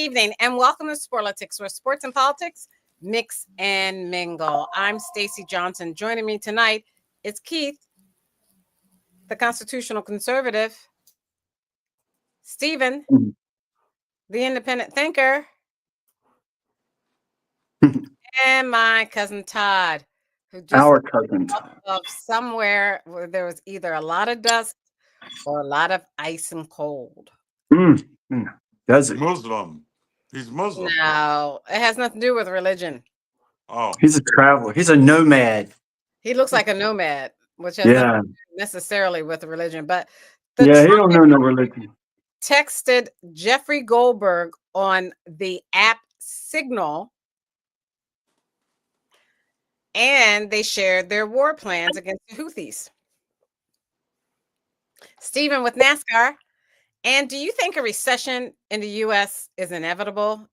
evening, and welcome to Sporlitiks, where sports and politics mix and mingle. I'm Stacey Johnson. Joining me tonight is Keith, the constitutional conservative, Stephen, the independent thinker, and my cousin Todd, who just our cousin Todd. of somewhere where there was either a lot of dust or a lot of ice and cold. Does it? Muslim. He's Muslim. No, it has nothing to do with religion. Oh, He's a traveler. He's a nomad. He looks like a nomad, which has Yeah. nothing necessarily with religion. But Yeah, he Trump don't know no religion. texted Jeffrey Goldberg on the app Signal, and they shared their war plans against the Houthis. Stephen with NASCAR. And do you think a recession in the U.S. is inevitable?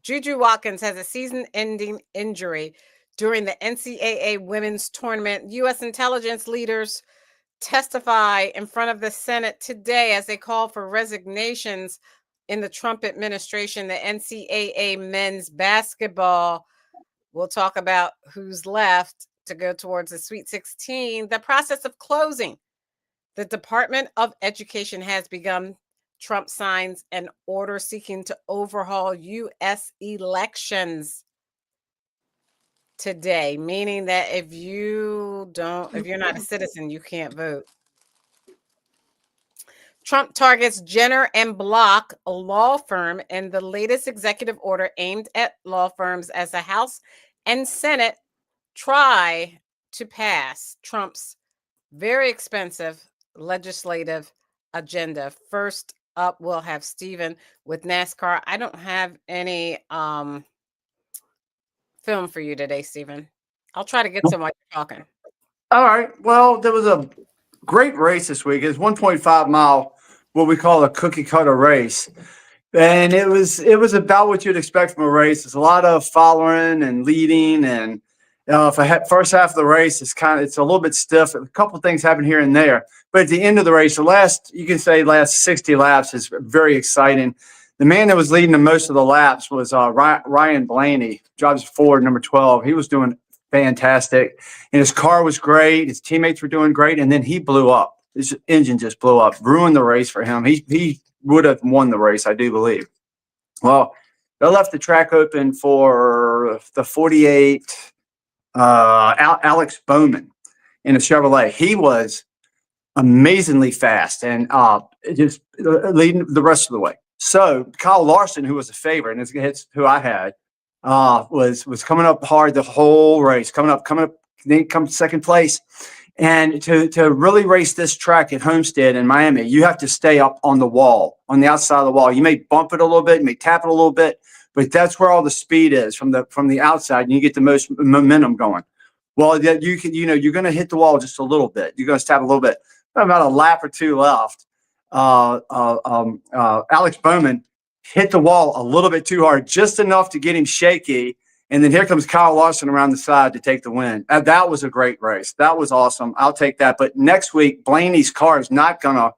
Juju Watkins has a season-ending injury during the NCAA women's tournament. U.S. intelligence leaders testify in front of the Senate today as they call for resignations in the Trump administration. The NCAA men's basketball, we'll talk about who's left to go towards the Sweet 16. The process of closing the Department of Education has begun. Trump signs an order seeking to overhaul U.S. elections today, meaning that if you're not a citizen, you can't vote. Trump targets Jenner and Block, a law firm, in the latest executive order aimed at law firms as the House and Senate try to pass Trump's very expensive legislative agenda. First up, we'll have Stephen with NASCAR. I don't have any film for you today, Stephen. I'll try to get some while you're talking. All right. Well, there was a great race this week. It's 1.5 mile, what we call a cookie cutter race. And it was about what you'd expect from a race. There's a lot of following and leading, and for first half of the race, it's a little bit stiff. A couple of things happen here and there, but at the end of the race, last 60 laps is very exciting. The man that was leading the most of the laps was Ryan Blaney, drives Ford, number 12. He was doing fantastic, and his car was great. His teammates were doing great, and then he blew up. His engine just blew up, ruined the race for him. He would have won the race, I do believe. Well, they left the track open for the 48. Alex Bowman in a Chevrolet. He was amazingly fast and just leading the rest of the way. So Kyle Larson, who was a favorite, and it's who I had, was coming up hard the whole race, coming up, then come second place. And to really race this track at Homestead in Miami, you have to stay up on the wall, on the outside of the wall. You may bump it a little bit, you may tap it a little bit, but that's where all the speed is from the outside, and you get the most momentum going. Well, you're going to hit the wall just a little bit. You're going to tap a little bit. About a lap or two left. Alex Bowman hit the wall a little bit too hard, just enough to get him shaky. And then here comes Kyle Larson around the side to take the win. That was a great race. That was awesome. I'll take that. But next week, Blaney's car is not going to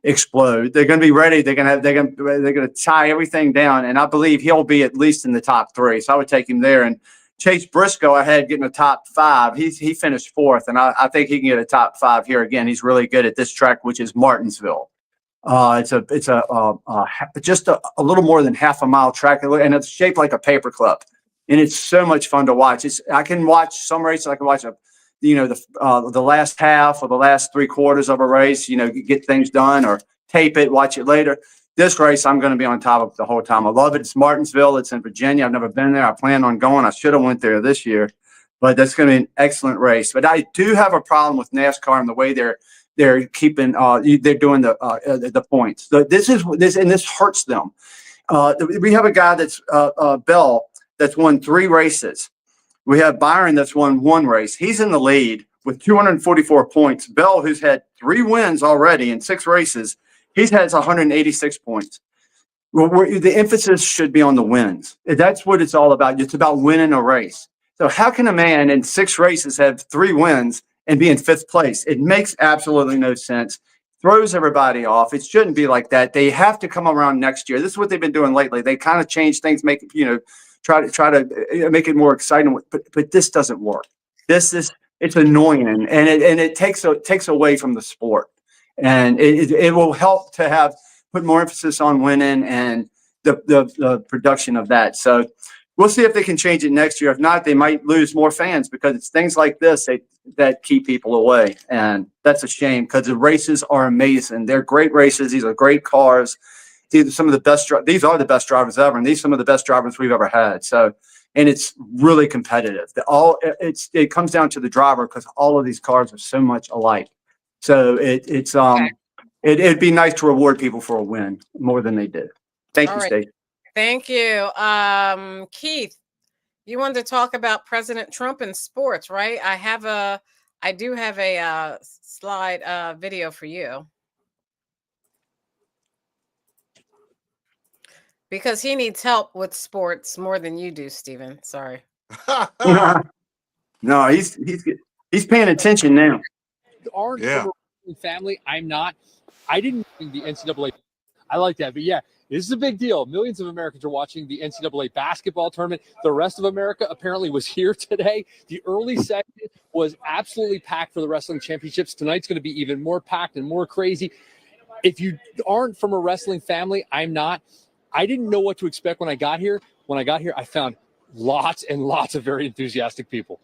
explode. They're going to be ready. They're going to tie everything down, and I believe he'll be at least in the top 3. So I would take him there. And Chase Briscoe, I had getting a top 5. He finished 4th, and I think he can get a top 5 here again. He's really good at this track, which is Martinsville. It's just a little more than half a mile track, and it's shaped like a paperclip, and it's so much fun to watch. I can watch some races. I can watch the last half or the last 3/4 of a race, get things done or tape it, watch it later. This race, I'm going to be on top of the whole time. I love it. It's Martinsville. It's in Virginia. I've never been there. I plan on going. I should have went there this year, but that's going to be an excellent race. But I do have a problem with NASCAR and the way they're keeping they're doing the points. This hurts them. We have a guy that's Bell that's won 3 races. We have Byron that's won 1 race. He's in the lead with 244 points. Bell, who's had 3 wins already in 6 races, he has 186 points. The emphasis should be on the wins. That's what it's all about. It's about winning a race. So how can a man in 6 races have 3 wins and be in 5th place? It makes absolutely no sense. throws everybody off. It shouldn't be like that. They have to come around next year. This is what they've been doing lately. They kind of change things, make try to make it more exciting. But this doesn't work. It's annoying, and it takes away from the sport, and it will help to put more emphasis on winning and the production of that. So we'll see if they can change it next year. If not, they might lose more fans because it's things like this that keep people away. And that's a shame because the races are amazing. They're great races. These are great cars. These are some of the best. These are the best drivers ever, and these are some of the best drivers we've ever had. So, and it's really competitive. It comes down to the driver because all of these cars are so much alike. So it'd be nice to reward people for a win more than they did. Thank you, Stacey. Thank you. Keith, you wanted to talk about President Trump and sports, right? I do have a slide video for you. Because he needs help with sports more than you do, Stephen. Sorry. No, he's paying attention now. Aren't from a family. I'm not. I didn't think the NCAA. I like that, but yeah, this is a big deal. Millions of Americans are watching the NCAA basketball tournament. The rest of America apparently was here today. The early section was absolutely packed for the wrestling championships. Tonight's going to be even more packed and more crazy. If you aren't from a wrestling family, I'm not. I didn't know what to expect when I got here. When I got here, I found lots and lots of very enthusiastic people.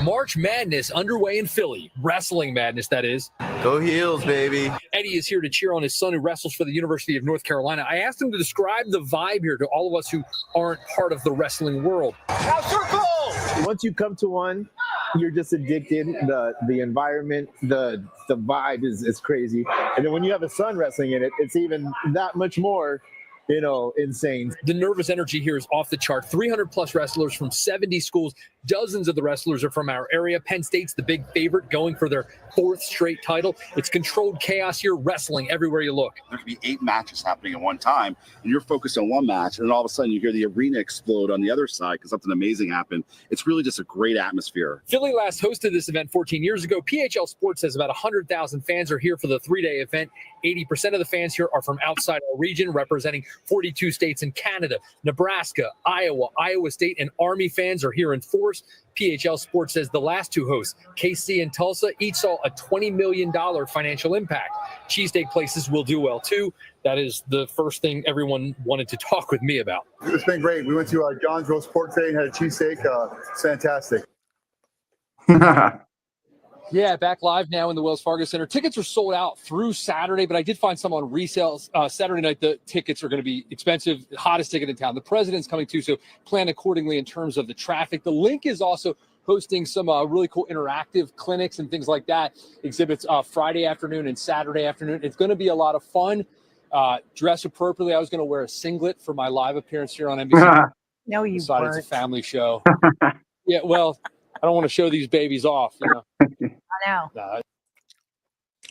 March Madness underway in Philly. Wrestling Madness, that is. Go Heels, baby. Eddie is here to cheer on his son who wrestles for the University of North Carolina. I asked him to describe the vibe here to all of us who aren't part of the wrestling world. Now circle! Once you come to one, you're just addicted. The environment, the vibe is crazy. And then when you have a son wrestling in it, it's even that much more, insane. The nervous energy here is off the chart. 300 plus wrestlers from 70 schools. Dozens of the wrestlers are from our area. Penn State's the big favorite, going for their 4th straight title. It's controlled chaos here, wrestling everywhere you look. There could be 8 matches happening at one time, and you're focused on one match, and then all of a sudden you hear the arena explode on the other side because something amazing happened. It's really just a great atmosphere. Philly last hosted this event 14 years ago. PHL Sports says about 100,000 fans are here for the 3-day event. 80% of the fans here are from outside our region, representing 42 states in Canada, Nebraska, Iowa, Iowa State, and Army fans are here in force. PHL Sports says the last 2 hosts, KC and Tulsa, each saw a $20 million financial impact. Cheesesteak places will do well, too. That is the first thing everyone wanted to talk with me about. It's been great. We went to John's Roast Pork today and had a cheesesteak. It's fantastic. Yeah, back live now in the Wells Fargo Center. Tickets are sold out through Saturday, but I did find some on resale. Saturday night, the tickets are going to be expensive, the hottest ticket in town. The president's coming too, so plan accordingly in terms of the traffic. The Link is also hosting some really cool interactive clinics and things like that. Exhibits Friday afternoon and Saturday afternoon. It's going to be a lot of fun. Dress appropriately. I was going to wear a singlet for my live appearance here on NBC. No, you weren't. It's a family show. Yeah, well, I don't want to show these babies off, I know.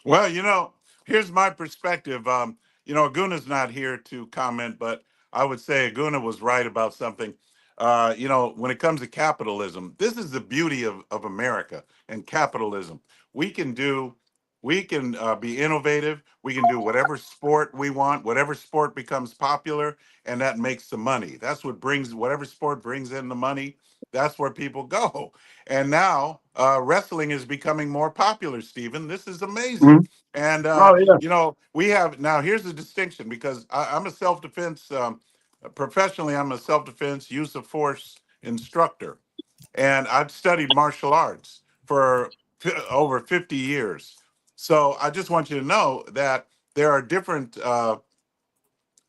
Well, here's my perspective. Aguna's not here to comment, but I would say Aguna was right about something. When it comes to capitalism, this is the beauty of America and capitalism. We can be innovative. We can do whatever sport we want, whatever sport becomes popular, and that makes the money. That's whatever sport brings in the money. That's where people go. And now wrestling is becoming more popular, Stephen. This is amazing. And, we have now here's the distinction, because I'm a self-defense, professionally, I'm a self-defense use of force instructor. And I've studied martial arts for over 50 years. So I just want you to know that there are different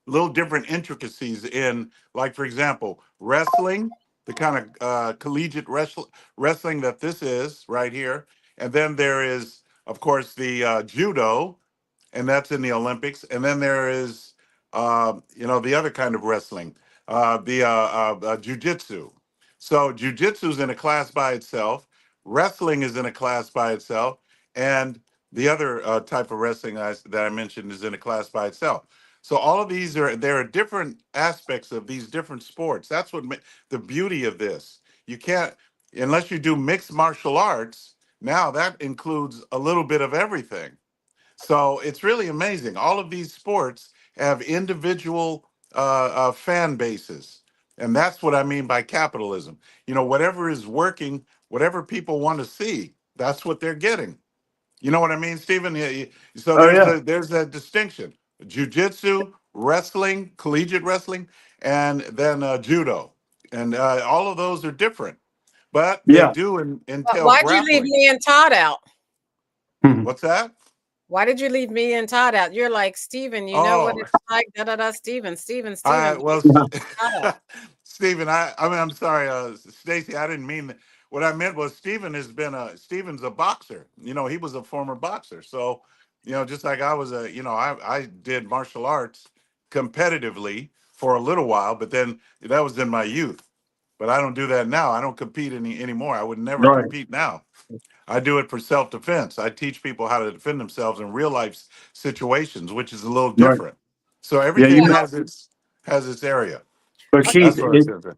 little different intricacies in, like, for example, wrestling, the kind of collegiate wrestling that this is right here. And then there is, of course, the judo, and that's in the Olympics. And then there is, the other kind of wrestling, the jiu-jitsu. So jiu-jitsu is in a class by itself. Wrestling is in a class by itself. And the other type of wrestling that I mentioned is in a class by itself. So all of these there are different aspects of these different sports. That's what the beauty of this. You can't, unless you do mixed martial arts, Now that includes a little bit of everything. So it's really amazing. All of these sports have individual fan bases. And that's what I mean by capitalism. You know, whatever is working, whatever people want to see, that's what they're getting. You know what I mean, Stephen? So Oh yeah. there's that distinction: jujitsu, wrestling, collegiate wrestling, and then judo, and all of those are different, but they Yeah. do But entail why'd you leave grappling. me and Todd out? What's that? Why did you leave me and Todd out? You're like, Steven, you know what Oh, it's like, da da da, Steven, Steven, I Steven. well, Todd out. Stephen, I mean, I'm sorry, Stacy, I didn't mean that. What I meant was Stephen's a boxer. You know, he was a former boxer. So, you know, just like I was I did martial arts competitively for a little while, but then that was in my youth. But I don't do that now. I don't compete anymore. I would never Right. compete now. I do it for self-defense. I teach people how to defend themselves in real life situations, which is a little Right. different. So Yeah. everything has its area. But Keith, That's what I said.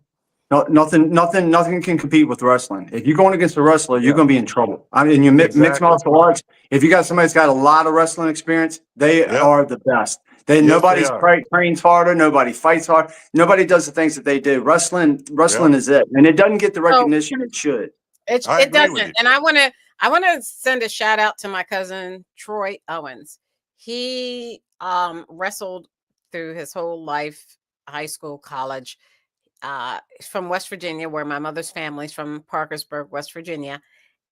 nothing can compete with wrestling. If you're going against a wrestler, you're Yeah, going to be in trouble. I mean, mixed exactly. martial arts. If you got somebody that's got a lot of wrestling experience, they Yep. are the best. Yes, they are. Trains harder. Nobody fights hard. Nobody does the things that they do. Wrestling Yep. is it, and it doesn't get the So recognition it should. I it agree with doesn't. you. And I wanna send a shout out to my cousin Troy Owens. He wrestled through his whole life, high school, college, from West Virginia, where my mother's family's from Parkersburg, West Virginia.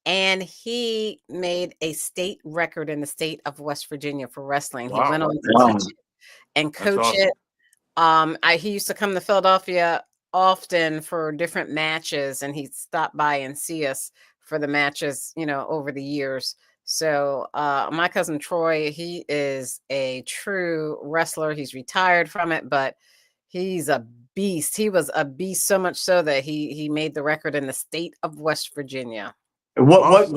And he made a state record in the state of West Virginia for wrestling. He Wow. went on to Wow. teach it and That's coach awesome. it. He used to come to Philadelphia often for different matches, and he'd stop by and see us for the matches, over the years. So my cousin Troy, he is a true wrestler. He's retired from it, but he's a beast. He was a beast, so much so that he made the record in the state of West Virginia. What Awesome.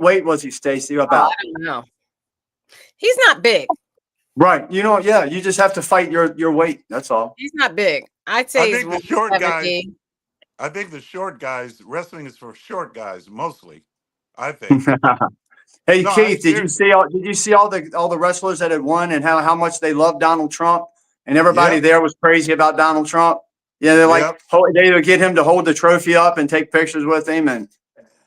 weight was he, Stacy? I About don't know. He's not big. right. Yeah. You just have to fight your weight. That's all. He's not big. I'd I say he's think the short guys. 170. I think the short guys. Wrestling is for short guys mostly. I think. Hey No, I Keith, seriously. did you see all the wrestlers that had won and how much they loved Donald Trump and everybody Yep. there was crazy about Donald Trump? Yeah, they're like Yep. they would get him to hold the trophy up and take pictures with him, and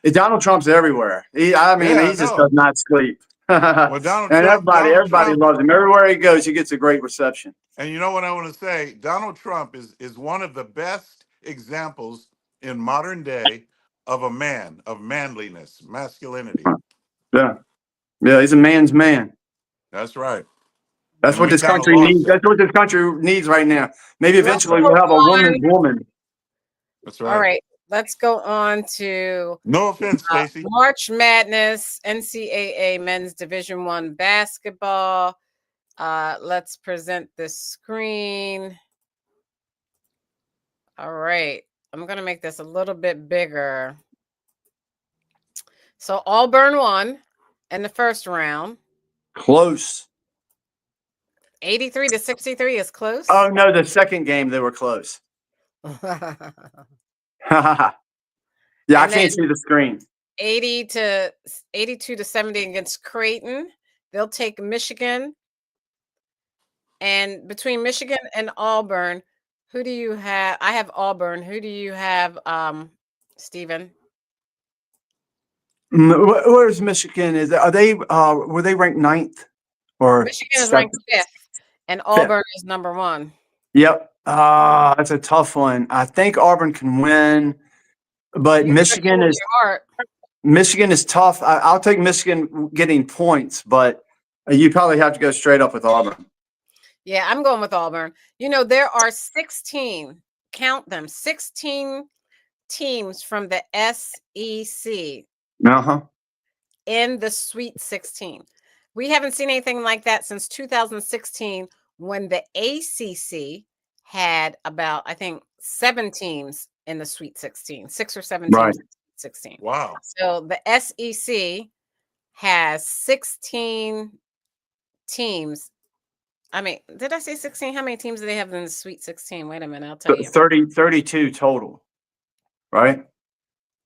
Donald Trump's everywhere. I mean, Yeah, he I just does know. not sleep. Well, And Donald everybody Trump. loves him. Everywhere he goes, he gets a great reception. And you know what I want to say? Donald Trump is one of the best examples in modern day of a man, of manliness, masculinity. Yeah, yeah, he's a man's man. That's right. That's And what we this kind of country lost needs. that. That's what this country needs right now. Maybe Let's eventually go we'll have a woman's on. woman. That's All right. right. Let's go on to No offense, Stacy. March Madness, NCAA Men's Division One basketball. Let's present the screen. All right. I'm going to make this a little bit bigger. So Auburn won in the first round. Close. 83-63 is close. Oh no, the second game they were close. Yeah, I And can't see the screen. 82-70 against Creighton. They'll take Michigan. And between Michigan and Auburn, who do you have? I have Auburn. Who do you have, Stephen? Where's Michigan? Were they ranked 9th or Michigan is 7th? ranked 5th, and 5th. Auburn is number 1. Yep. That's a tough one. I think Auburn can win, but You gotta go with your heart. Michigan is tough. I'll take Michigan getting points, but you probably have to go straight up with Auburn. Yeah, I'm going with Auburn. There are 16, count them, 16 teams from the SEC Uh-huh. in the Sweet 16. We haven't seen anything like that since 2016 when the ACC had about, I think, 7 teams in the Sweet 16, 6 or 7 Right. teams in the Sweet 16. Wow. So the SEC has 16 teams. I mean, did I say 16? How many teams do they have in the Sweet 16? Wait a minute, I'll tell you. 32 total, right?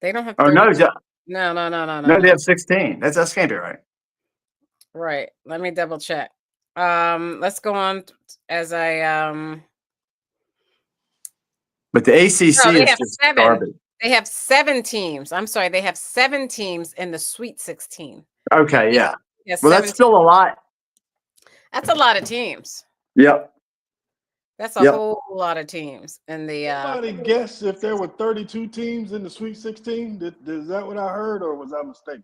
They don't have Oh no, 32. No, they have 16. That can't be right. Right. Let me double check. Let's go on as I But the ACC No, they is have just 7. garbage. They have 7 teams. I'm sorry, they have 7 teams in the Sweet 16. Okay, yeah. Yes, Well, that's 17. still a lot. That's a lot of teams. Yep. That's a whole lot of teams in the Somebody guess if there were 32 teams in the Sweet 16? Is that what I heard, or was I mistaken?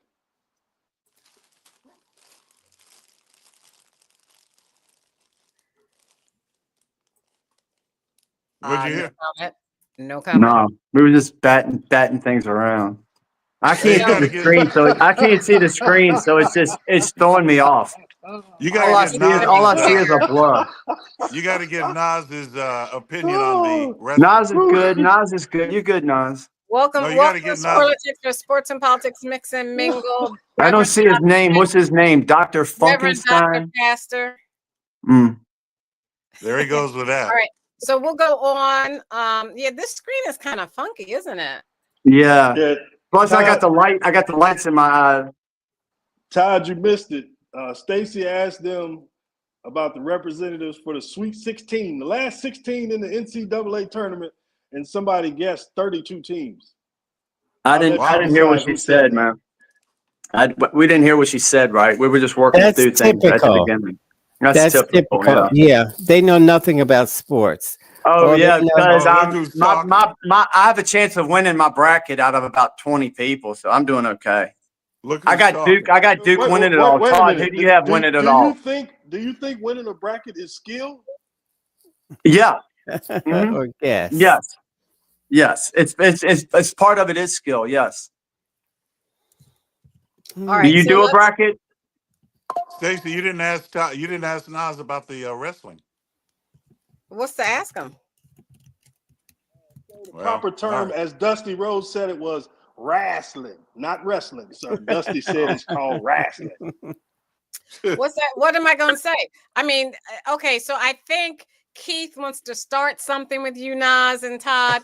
What'd you no hear? comment. No comment. No, we were just batting things around. I Hey, can't see the screen, so I can't see the screen, so it's throwing me off. You All I gotta get see Nas. is a blur. You got to get Nas's opinion on the Nas wrestling. is good. Nas is good. You're good, Nas. Welcome, No, you welcome gotta get to Nas. Sporlitiks for Sports and Politics Mix and Mingle. I don't see his name. What's his name? Dr. Reverend Dr. Funkenstein? Pastor. There he goes with that. All right. So we'll go on. Yeah, this screen is kind of funky, isn't it? Yeah. Plus, I got Todd, the light. I got the lights in my eye. Todd, you missed it. Stacy asked them about the representatives for the Sweet 16, the last 16 in the NCAA tournament, and somebody guessed 32 teams. I didn't hear what she said, man. We didn't hear what she said, right? We were just working through things at the beginning. That's typical. Yeah, they know nothing about sports. Oh yeah, because I have a chance of winning my bracket out of about 20 people, so I'm doing okay. Look, I got Duke. I got Duke winning it all. Todd, who do you have winning it all? Do you think winning a bracket is skill? Yeah. Or guess. Yes. It's part of it is skill. Yes. All right. Do you do a bracket? Stacey, you didn't ask Nas about the wrestling. What's to ask him? The proper term, as Dusty Rhodes said, it was wrestling, not wrestling. So Dusty said it's called wrestling. What's that? What am I going to say? I mean, okay, so I think Keith wants to start something with you, Nas and Todd.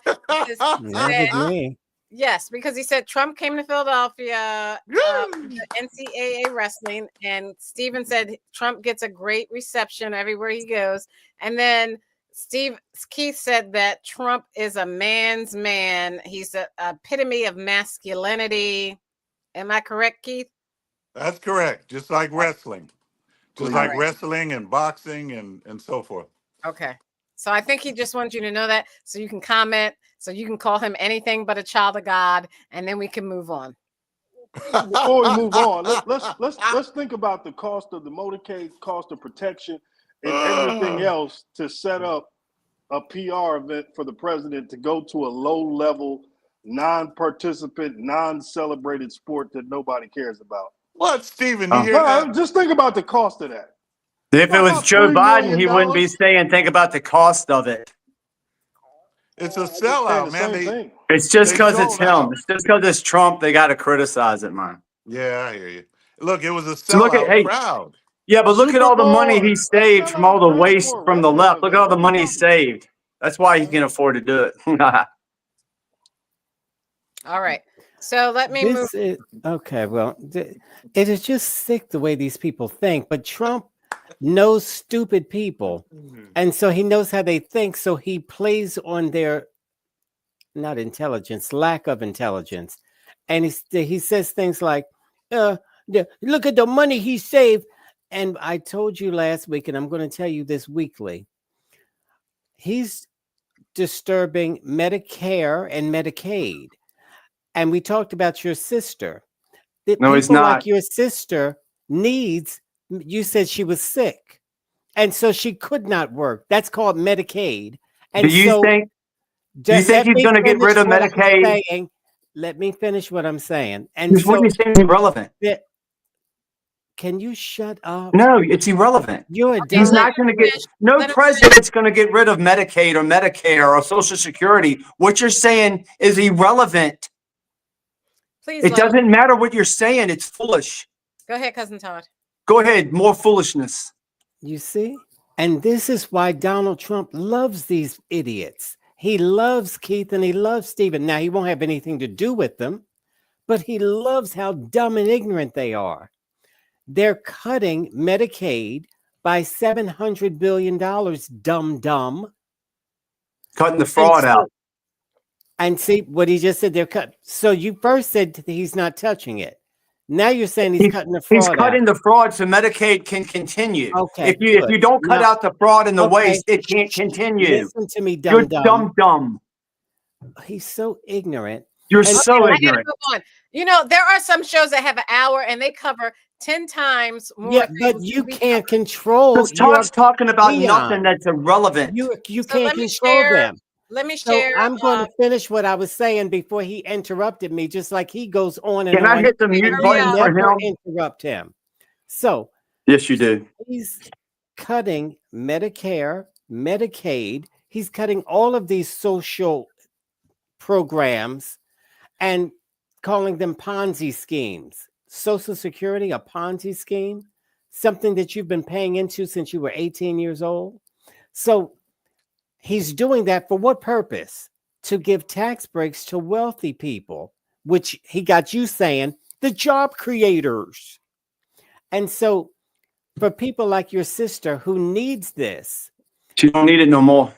Yes, because he said Trump came to Philadelphia, the NCAA wrestling, and Steven said Trump gets a great reception everywhere he goes. And then Keith said that Trump is a man's man. He's the epitome of masculinity. Am I correct, Keith? That's correct. Just like wrestling. Just like wrestling and boxing and so forth. Okay. So I think he just wants you to know that so you can comment, so you can call him anything but a child of God, and then we can move on. Before we move on, let's think about the cost of the motorcade, cost of protection, and everything else to set up a PR event for the president to go to a low-level, non-participant, non-celebrated sport that nobody cares about. What, Steven? You hear that? Just think about the cost of that. If it was Joe Biden, he wouldn't be saying, think about the cost of it. It's a sellout, man. It's just because it's him. It's just because it's Trump. They got to criticize it, man. Yeah, I hear you. Look, it was a sellout crowd. Yeah, but look at all the money he saved from all the waste from the left. Look at all the money he saved. That's why he can afford to do it. All right. So let me move. Okay, well, it is just sick the way these people think. But Trump knows stupid people, and so he knows how they think. So he plays on their not intelligence, lack of intelligence, and he says things like, "Look at the money he saved." And I told you last week, and I'm going to tell you this weekly. He's disturbing Medicare and Medicaid. And we talked about your sister. No, he's not. Like your sister needs, you said she was sick. And so she could not work. That's called Medicaid. And do you think he's going to get rid of Medicaid? Let me finish what I'm saying. And what you're saying is irrelevant. Can you shut up? No, it's irrelevant. He's not going to get, no president's going to get rid of Medicaid or Medicare or Social Security. What you're saying is irrelevant. Please, it doesn't matter what you're saying. It's foolish. Go ahead, Cousin Todd. Go ahead. More foolishness. You see? And this is why Donald Trump loves these idiots. He loves Keith and he loves Stephen. Now, he won't have anything to do with them, but he loves how dumb and ignorant they are. They're cutting Medicaid by $700 billion, dumb. Cutting the And fraud so, out. and see what he just said, they're cut. So you first said he's not touching it. Now you're saying he's cutting the He's fraud cutting out. the fraud so Medicaid can continue. Okay, If you good. don't cut Now, out the fraud and the okay, waste, it can't continue. listen to me, You're dumb. dumb. He's so ignorant. You're And so I gotta ignorant. move on. You know, there are some shows that have an hour and they cover 10 times more. yeah, but things you than we can't cover. control Because your Todd's talking about peon. nothing that's irrelevant. You So can't let me control share. them. Let me So share. I'm going to finish what I was saying before he interrupted me, just like he goes on and Can I on. hit the mute Hurry button up. for Never him? interrupt him. So Yes, you do. he's cutting Medicare, Medicaid. He's cutting all of these social programs and calling them Ponzi schemes. Social Security, a Ponzi scheme, something that you've been paying into since you were 18 years old. So he's doing that for what purpose? To give tax breaks to wealthy people, which he got you saying, the job creators. And so for people like your sister who needs this, She don't need it no more.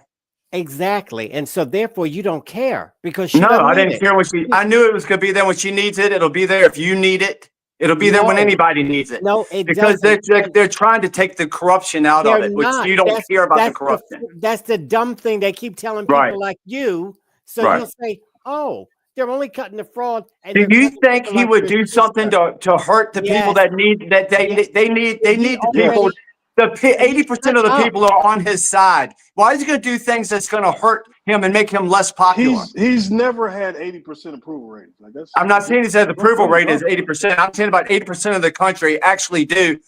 exactly. And so therefore you don't care because she No, doesn't I need didn't it. care when she. I knew it was going to be there when she needs it. It'll be there if you need it. It'll be there when No. anybody needs it. No, it Because doesn't. they're trying to take the corruption out of They're it, which not. you don't care about the That's corruption. that's the dumb thing they keep telling people Right. like you. So Right. you'll say, "Oh, they're only cutting the fraud." And Do they're you cutting think people he like would your do something sister. to hurt the people Yes. that need that they Yes. need He the people? already. The He 80% of the cut up. people are on his side. Why is he going to do things that's going to hurt him and make him less popular? He's never had 80% approval ratings. Like that's. I'm not saying he said the approval Don't- rate is 80%. I'm saying about 80% of the country actually do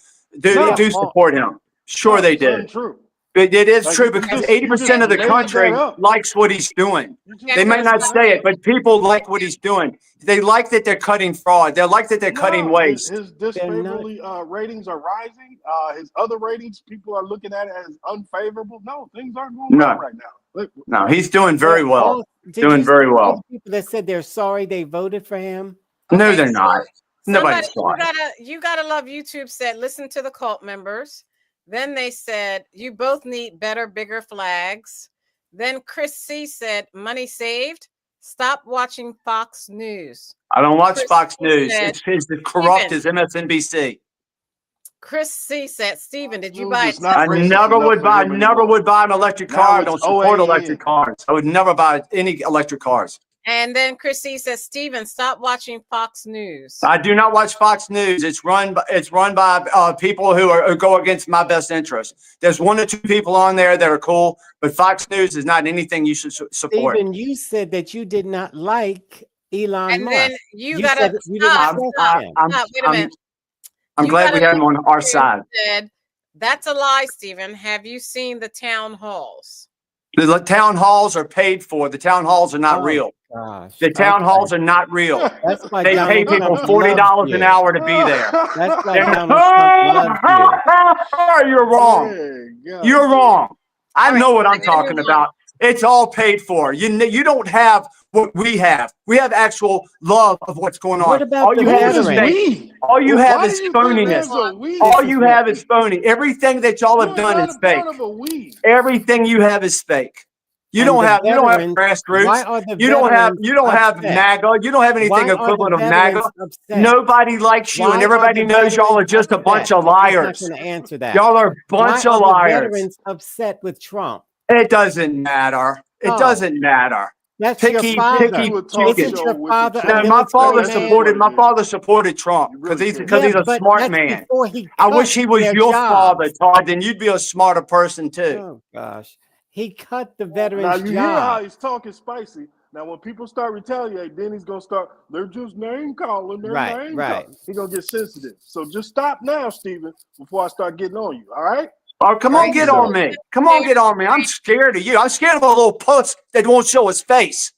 No. support him. Sure, No, they it's do. untrue. It is Like, true you because just 80% of the made country that up. likes what he's doing. You just They made may that not up. say it, but people like what he's doing. They like that they're cutting fraud. They like that they're cutting No, waste. his They're not. disfavorably ratings are rising. His other ratings, people are looking at it as unfavorable. No, things aren't going well right now. Look, No, he's doing very They're well. all- did Doing you very see all well. the people that said they're sorry they voted for him? No, Okay, they're so not. Nobody's somebody, sorry. you gotta love YouTube said, listen to the cult members. Then they said, you both need better, bigger flags. Then Chris C said, money saved. Stop watching Fox News. I don't watch Chris Fox C News. said, It's as corrupt Steven. as MSNBC. Chris C said, Steven, did you News buy is not I racist never enough would for buy. him Never anymore. would buy an electric Now car. I it's don't support OAN. electric cars. I would never buy any electric cars. And then Chris C says, Steven, stop watching Fox News. I do not watch Fox News. It's run by people who go against my best interest. There's one or two people on there that are cool, but Fox News is not anything you should support. Even you said that you did not like Elon And Musk. then you You gotta said you didn't stop. trust him. Wait a minute. I'm You glad gotta we have him love on our YouTube side. said, that's a lie, Steven. Have you seen the town halls? The town halls are paid for. The town halls are not Oh, real. Gosh. The town Okay. halls are not real. That's why They pay Donald people Trump $40 loves an you. hour to be there. That's why Donald Trump loves you. You're wrong. You're wrong. I know what I'm talking about. It's all paid for. You don't have what we have. We have actual love of what's going on. What about all the you have is veterans? fake. All you have is phoniness. All you have is phony. Everything that y'all have done is fake. Everything you have is fake. You don't have Why grassroots. are the You don't have upset? MAGA. You don't have anything Why are the equivalent of veterans MAGA. upset? Nobody likes you, Why and are everybody the knows y'all are veterans just a bunch upset? of He's liars. not going to answer that. Y'all are a bunch Why of are the liars. veterans upset with Trump? It doesn't matter. It Oh. doesn't matter. That's your father. Isn't your father a No, my military man? father supported Trump because he's a but smart that's man. before he I wish cut he was their your jobs. father, Todd. Then you'd be a smarter person too. Oh gosh, he cut the Now veterans' you hear how job. he's talking spicy. Now when people start retaliating, then he's gonna start. They're just name calling. They're Right, name right. calling. He's gonna get sensitive. So just stop now, Steven, before I start getting on you. All right? Oh, come on, get on me. Come on, get on me. I'm scared of you. I'm scared of a little puss that won't show his face.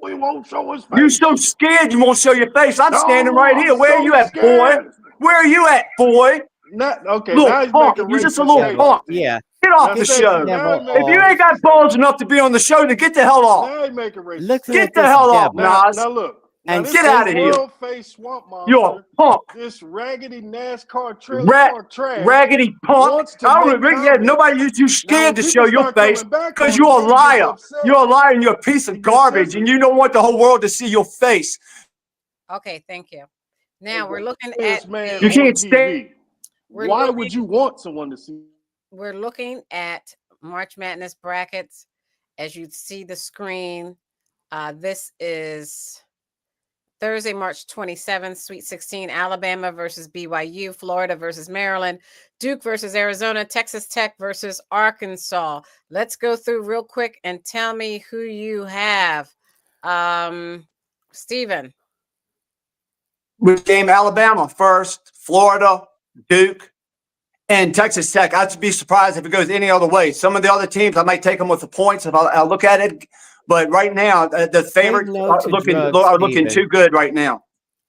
We won't show his face. You're so scared you won't show your face. I'm No, standing right here. I'm Where so are you at, boy? scared. Where are you at, boy? Okay, Little now he's punk. making You're just a racist little statements. punk. Yeah. Get off Now, the Stacey, show. now he If you ain't got balls enough to be on the show, then get the hell off. Now he making racist Listen Get at the this hell off, devil. Nas. Now look, Now And this Get is out of here. world-faced swamp You're a monster. punk. This raggedy NASCAR trailer park trash Raggedy punk. wants to I don't make agree. Yeah, comments. nobody you Now, scared when to people show your start face coming back because on you're him, a then he gets liar. upset. You're a liar and you're a piece He of gets garbage sensitive. and you don't want the whole world to see your face. Okay, thank you. Now we're Hey, looking this at man You the on can't stand. TV. we're Why looking would you want someone to see? we're looking at March Madness brackets. As you see the screen, this is Thursday, March 27th, Sweet 16, Alabama versus BYU, Florida versus Maryland, Duke versus Arizona, Texas Tech versus Arkansas. Let's go through real quick and tell me who you have. Stephen. Which game? Alabama first, Florida, Duke, and Texas Tech. I'd be surprised if it goes any other way. Some of the other teams, I might take them with the points if I look at it. But right now, the favorites no are to looking drugs, too good right now.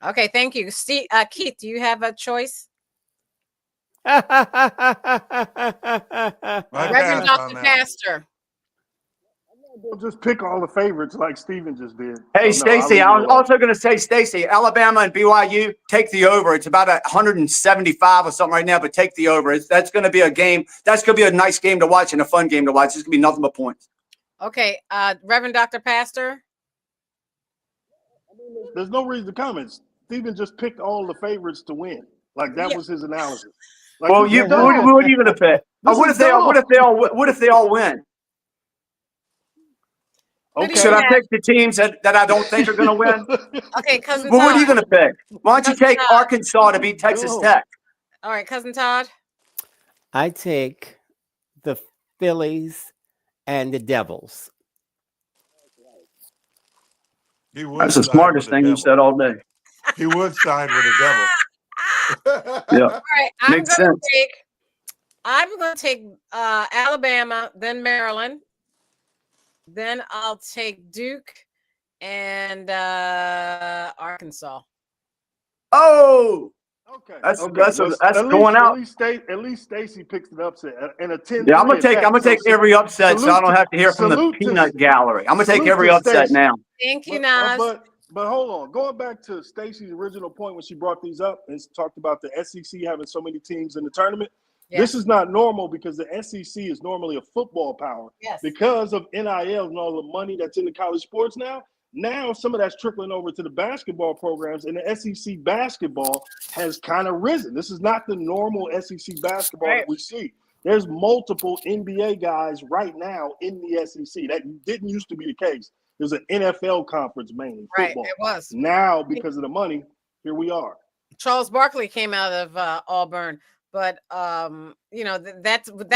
Okay, thank you. Steve, Keith, do you have a choice? I Reverend pass on Dr. that. Pastor. Don't just pick all the favorites like Steven just did. Hey, So, no, I'll Stacy, leave it I was alone. also going to say, Stacy, Alabama and BYU, take the over. It's about 175 or something right now, but take the over. That's going to be a game. That's going to be a nice game to watch and a fun game to watch. It's going to be nothing but points. Okay, Reverend Dr. Pastor. There's no reason to comment. Steven just picked all the favorites to win. Like that was his analysis. Like, Well, this who is dumb. are you going to pick? This What is if they all win? Who do Okay. Should you I have? pick the teams that I don't think are going to win? Okay, Cousin Well, what are Todd. you going to pick? Why don't you Cousin take Todd. Arkansas to beat Texas No. Tech? All right, Cousin Todd. I take the Phillies and the Devils. He would That's the side smartest with the thing you've devil. said all day. He would side with the devil. Yeah, All right, makes sense. I'm gonna take Alabama, then Maryland, then I'll take Duke and Arkansas. Oh, Okay. that's At going out. At least Stacy picks an upset and a 10-3 Yeah, I'm gonna take attack. So every upset, so I don't have to hear from the salute to- peanut gallery. I'm gonna take salute every to upset Stacey. now. Thank you, But, Nas. but hold on. Going back to Stacy's original point when she brought these up and talked about the SEC having so many teams in the tournament. Yes. This is not normal because the SEC is normally a football power. Yes. Because of NIL and all the money that's in the college sports now. Now some of that's trickling over to the basketball programs, and the SEC basketball has kind of risen. This is not the normal SEC basketball that we see. There's multiple NBA guys right now in the SEC. That didn't used to be the case. There's an NFL conference mainly, football. Right, it was. Now, because of the money, here we are. Charles Barkley came out of Auburn, but that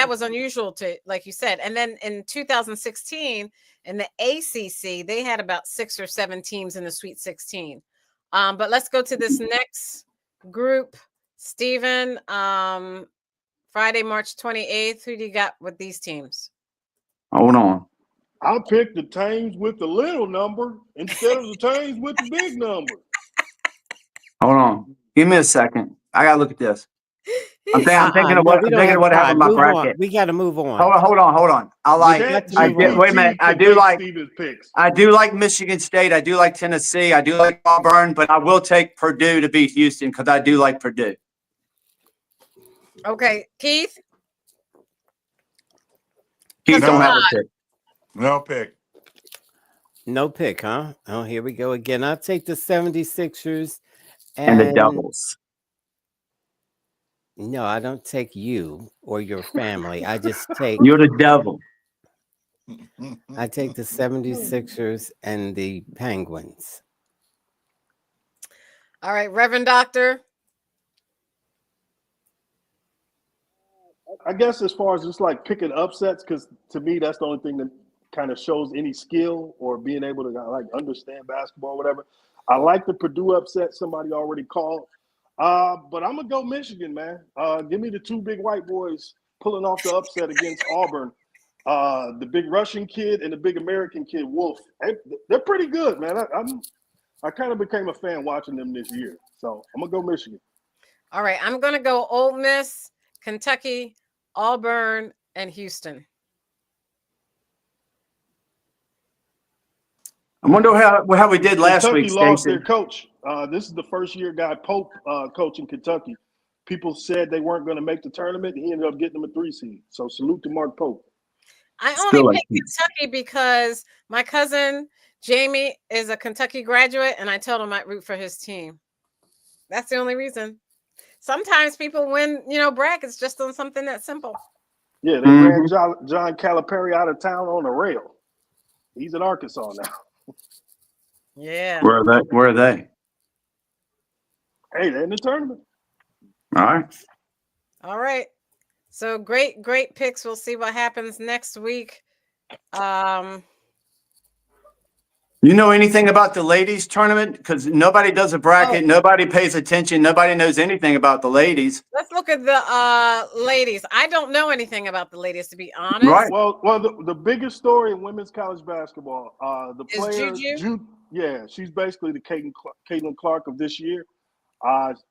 was unusual to, like you said. And then in 2016, in the ACC, they had about 6 or 7 teams in the Sweet 16. But let's go to this next group. Stephen, Friday, March 28th. Who do you got with these teams? Hold on. I'll pick the teams with the little number instead of the teams with the big number. Hold on. Give me a second. I gotta look at this. I'm thinking of what happened in my bracket. We got to move on. Hold on. Wait a minute. I do like Michigan State. I do like Tennessee. I do like Auburn, but I will take Purdue to beat Houston because I do like Purdue. Okay, Keith. Keith don't have a pick. No pick. No pick, huh? Oh, here we go again. I'll take the 76ers And the Devils. No, I don't take you or your family. I just take You're the devil. I take the 76ers and the Penguins. All right, Reverend Doctor. I guess as far as just like picking upsets, because to me that's the only thing that kind of shows any skill or being able to like understand basketball or whatever. I like the Purdue upset somebody already called. But I'm gonna go Michigan, man. Give me the 2 big white boys pulling off the upset against Auburn. The big Russian kid and the big American kid, Wolf. They're pretty good, man. I kind of became a fan watching them this year. So I'm gonna go Michigan. All right, I'm gonna go Ole Miss, Kentucky, Auburn, and Houston. I wonder how we did last week, Kentucky lost Stacey. their coach. This is the first year guy Pope coaching Kentucky. People said they weren't going to make the tournament. He ended up getting them a 3 seed. So salute to Mark Pope. I Still only like picked Kentucky because my cousin Jamie is a Kentucky graduate, and I told him I'd root for his team. That's the only reason. Sometimes people win, brackets just on something that simple. Yeah, they ran John Calipari out of town on a rail. He's in Arkansas now. Yeah. Where are they? Hey, they're in the tournament. All right. All right. So great picks. We'll see what happens next week. You know anything about the ladies tournament? Because nobody does a bracket. Nobody pays attention. Nobody knows anything about the ladies. Let's look at the ladies. I don't know anything about the ladies, to be honest. Right. Well, the biggest story in women's college basketball, the player, she's basically the Caitlin Clark of this year.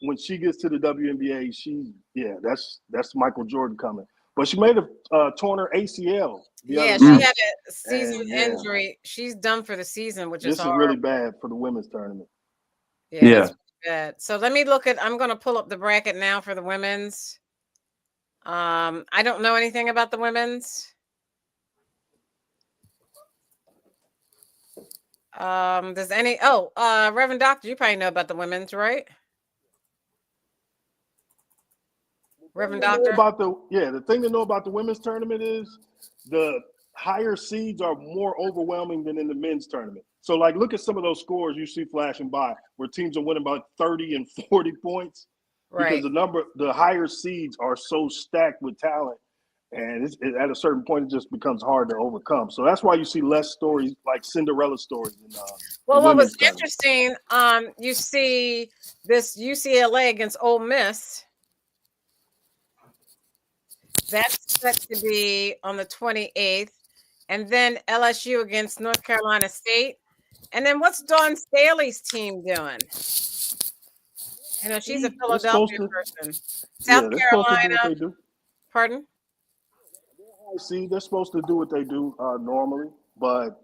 When she gets to the WNBA, that's Michael Jordan coming. But she made a torn her ACL. She had a season injury. She's done for the season, which this is is really bad for the women's tournament. Yeah. That's bad. So let me look at. I'm going to pull up the bracket now for the women's. I don't know anything about the women's. Does any? Reverend Doctor, you probably know about the women's, right? Reverend Doctor. The thing to know about the women's tournament is the higher seeds are more overwhelming than in the men's tournament. So, like, look at some of those scores you see flashing by where teams are winning about 30 and 40 points. Right. Because the higher seeds are so stacked with talent, and at a certain point it just becomes hard to overcome. So that's why you see less stories like Cinderella stories. Well, what was interesting, you see this UCLA against Ole Miss. That's set to be on the 28th. And then LSU against North Carolina State. And then what's Dawn Staley's team doing? She's a Philadelphia person. South Carolina. Pardon? See, they're supposed to do what they do normally. But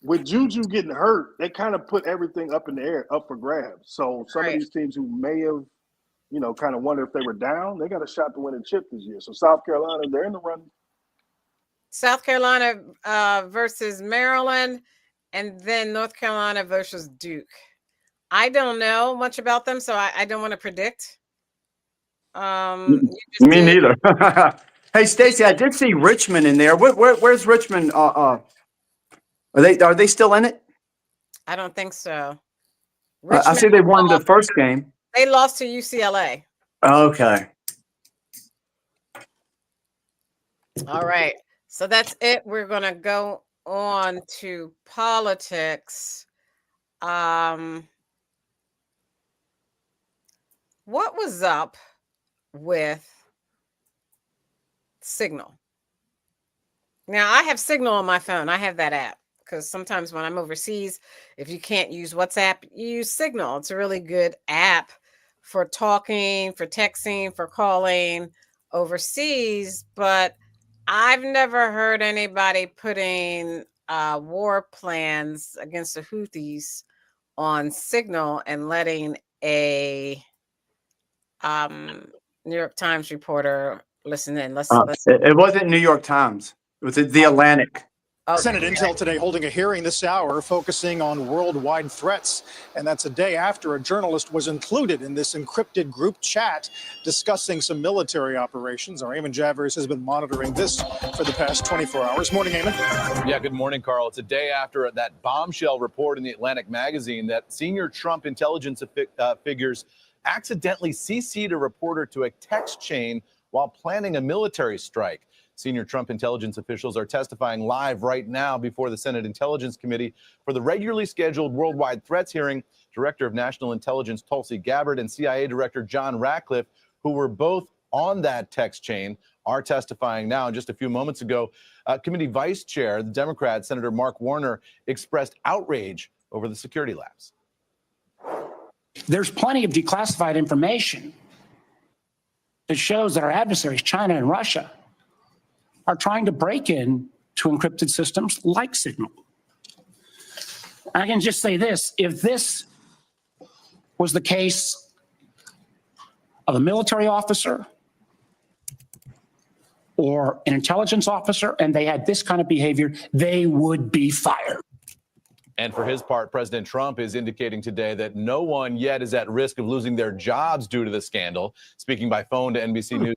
with Juju getting hurt, they kind of put everything up in the air, up for grabs. So some of these teams who may have kind of wonder if they were down, they got a shot to win a chip this year. So South Carolina, they're in the run. South Carolina versus Maryland, and then North Carolina versus Duke. I don't know much about them, so I don't want to predict. Me neither. Hey, Stacey, I did see Richmond in there. Where's Richmond? Are they still in it? I don't think so. I see they won the first game. They lost to UCLA. Okay. All right. So that's it. We're going to go on to politics. What was up with Signal? Now, I have Signal on my phone. I have that app because sometimes when I'm overseas, if you can't use WhatsApp, you use Signal. It's a really good app for talking, for texting, for calling overseas, but I've never heard anybody putting war plans against the Houthis on Signal and letting a New York Times reporter listen in. Let's It wasn't New York Times. It was The Atlantic. Senate Intel today holding a hearing this hour focusing on worldwide threats. And that's a day after a journalist was included in this encrypted group chat discussing some military operations. Our Eamon Javers has been monitoring this for the past 24 hours. Morning, Eamon. Yeah, good morning, Carl. It's a day after that bombshell report in the Atlantic magazine that senior Trump intelligence figures accidentally CC'd a reporter to a text chain while planning a military strike. Senior Trump intelligence officials are testifying live right now before the Senate Intelligence Committee for the regularly scheduled worldwide threats hearing. Director of National Intelligence Tulsi Gabbard and CIA Director John Ratcliffe, who were both on that text chain, are testifying now. And just a few moments ago, committee vice chair, the Democrat, Senator Mark Warner, expressed outrage over the security lapse. There's plenty of declassified information that shows that our adversaries, China and Russia, are trying to break in to encrypted systems like Signal. I can just say this: if this was the case of a military officer or an intelligence officer, and they had this kind of behavior, they would be fired. And for his part, President Trump is indicating today that no one yet is at risk of losing their jobs due to the scandal. Speaking by phone to NBC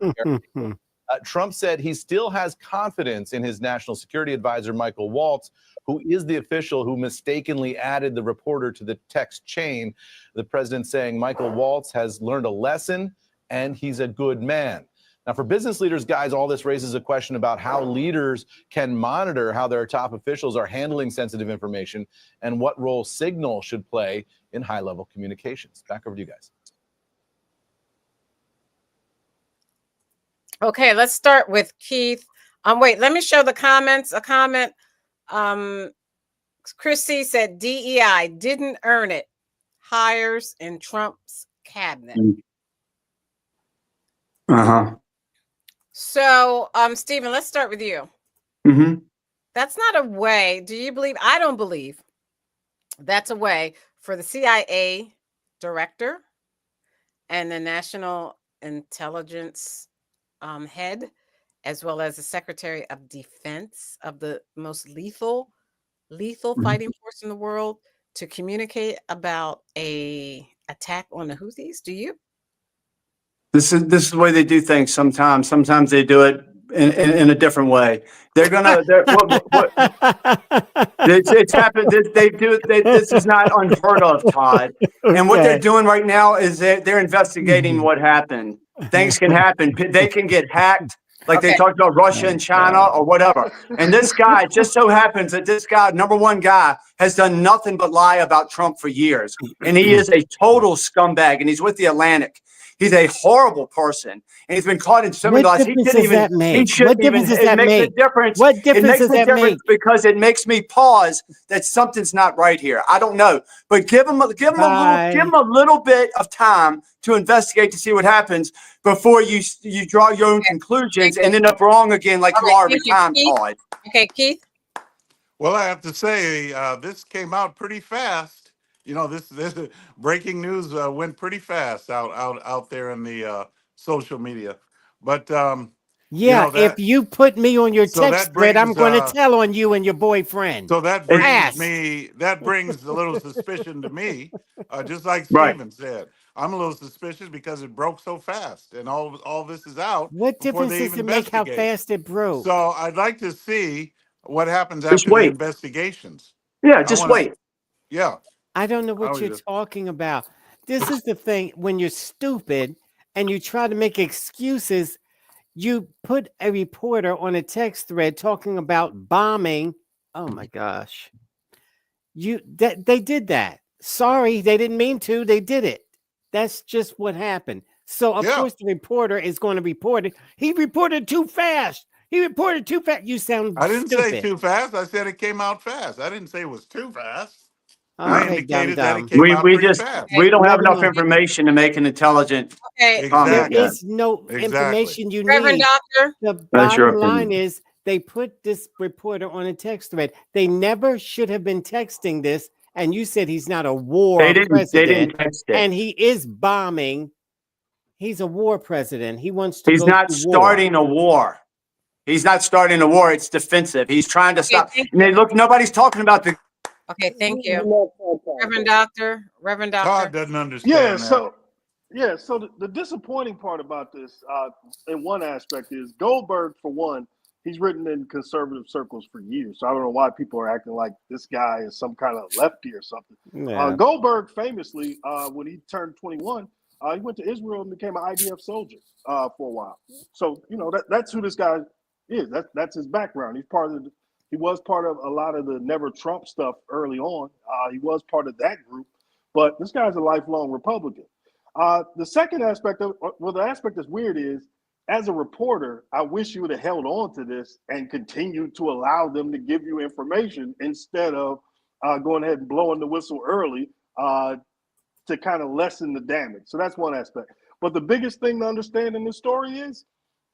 News, Trump said he still has confidence in his national security advisor, Michael Waltz, who is the official who mistakenly added the reporter to the text chain. The president saying Michael Waltz has learned a lesson and he's a good man. Now, for business leaders, guys, all this raises a question about how leaders can monitor how their top officials are handling sensitive information and what role Signal should play in high-level communications. Back over to you guys. Okay, let's start with Keith. Wait, let me show the comments. A comment. Chrissy said DEI didn't earn it. Hires in Trump's cabinet. Uh-huh. So, Stephen, let's start with you. Mm-hmm. That's not a way. Do you believe? I don't believe that's a way for the CIA director and the National Intelligence head, as well as the Secretary of Defense of the most lethal fighting force in the world, to communicate about a attack on the Houthis. Do you? This is the way they do things sometimes. Sometimes they do it in a different way. They're gonna. It's happened. They do it. This is not unheard of, Todd. And what they're doing right now is they're investigating what happened. Things can happen. They can get hacked, like they talked about Russia and China or whatever. And this guy, just so happens that this guy, number one guy, has done nothing but lie about Trump for years. And he is a total scumbag. And he's with the Atlantic. He's a horrible person, and he's been caught in so many lies. He shouldn't even. He shouldn't even. It makes a difference. What difference does that make? Because it makes me pause that something's not right here. I don't know, but give him a little bit of time to investigate to see what happens before you draw your own conclusions and end up wrong again, like you are every time, Todd. Okay, Keith. Well, I have to say, this came out pretty fast. You know, this breaking news went pretty fast out there in the social media. But yeah, if you put me on your text thread, I'm going to tell on you and your boyfriend. So that brings a little suspicion to me, just like Steven said. I'm a little suspicious because it broke so fast, and all this is out. What difference does it make how fast it broke? So I'd like to see what happens after the investigations. Yeah, just wait. Yeah. I don't know what you're talking about. This is the thing. When you're stupid and you try to make excuses, you put a reporter on a text thread talking about bombing. Oh my gosh. They did that. Sorry, they didn't mean to. They did it. That's just what happened. So of course the reporter is going to report it. He reported too fast. He reported too fast. You sound I didn't stupid. say too fast. I said it came out fast. I didn't say it was too fast. Okay, I indicated that it came We out pretty just fast. we don't have enough information to make an intelligent comment. There is no information you Reverend need. Doctor. The bottom line is they put this reporter on a text thread. They never should have been texting this. And you said he's not a war president. They didn't text it. And he is bombing. He's a war president. He wants to. He's not starting a war. He's not starting a war. It's defensive. He's trying to stop. And they look. Nobody's talking about the. Okay, thank you, Reverend Doctor. Reverend Doctor. Todd doesn't understand. So the disappointing part about this, in one aspect, is Goldberg, for one, he's written in conservative circles for years. So I don't know why people are acting like this guy is some kind of lefty or something. Yeah. Goldberg famously, when he turned 21, he went to Israel and became an IDF soldier for a while. So that's who this guy is. That's his background. He was part of a lot of the Never Trump stuff early on. He was part of that group, but this guy's a lifelong Republican. The second aspect the aspect that's weird is, as a reporter, I wish you would have held on to this and continued to allow them to give you information instead of going ahead and blowing the whistle early to kind of lessen the damage. So that's one aspect. But the biggest thing to understand in this story is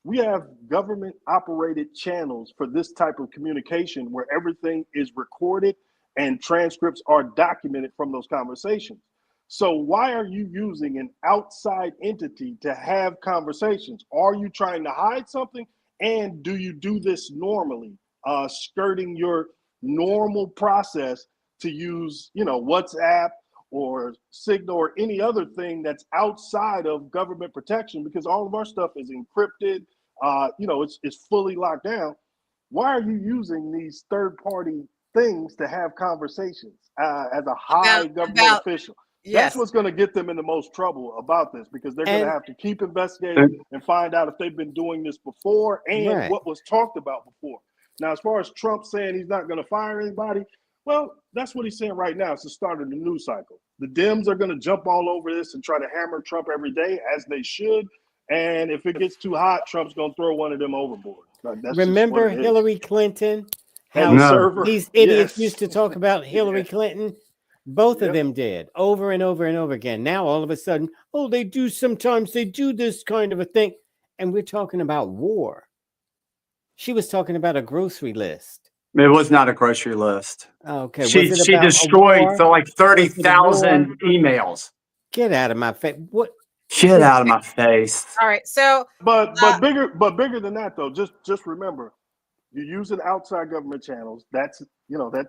we have government operated channels for this type of communication where everything is recorded and transcripts are documented from those conversations. So why are you using an outside entity to have conversations? Are you trying to hide something? And do you do this normally, skirting your normal process to use, WhatsApp or Signal or any other thing that's outside of government protection? Because all of our stuff is encrypted, it's fully locked down. Why are you using these third-party things to have conversations as a high government official? That's what's going to get them in the most trouble about this, because they're going to have to keep investigating and find out if they've been doing this before and what was talked about before. Now, as far as Trump saying he's not going to fire anybody, well, that's what he's saying right now. It's the start of the news cycle. The Dems are going to jump all over this and try to hammer Trump every day, as they should. And if it gets too hot, Trump's going to throw one of them overboard. Remember Hillary Clinton? How these idiots used to talk about Hillary Clinton? Both of them did, over and over and over again. Now, all of a sudden, sometimes they do this kind of a thing. And we're talking about war. She was talking about a grocery list. It was not a grocery list. Okay. She destroyed like 30,000 emails. Get out of my face. What? Get out of my face. All right. So, but bigger than that though. Just remember, you're using outside government channels. That's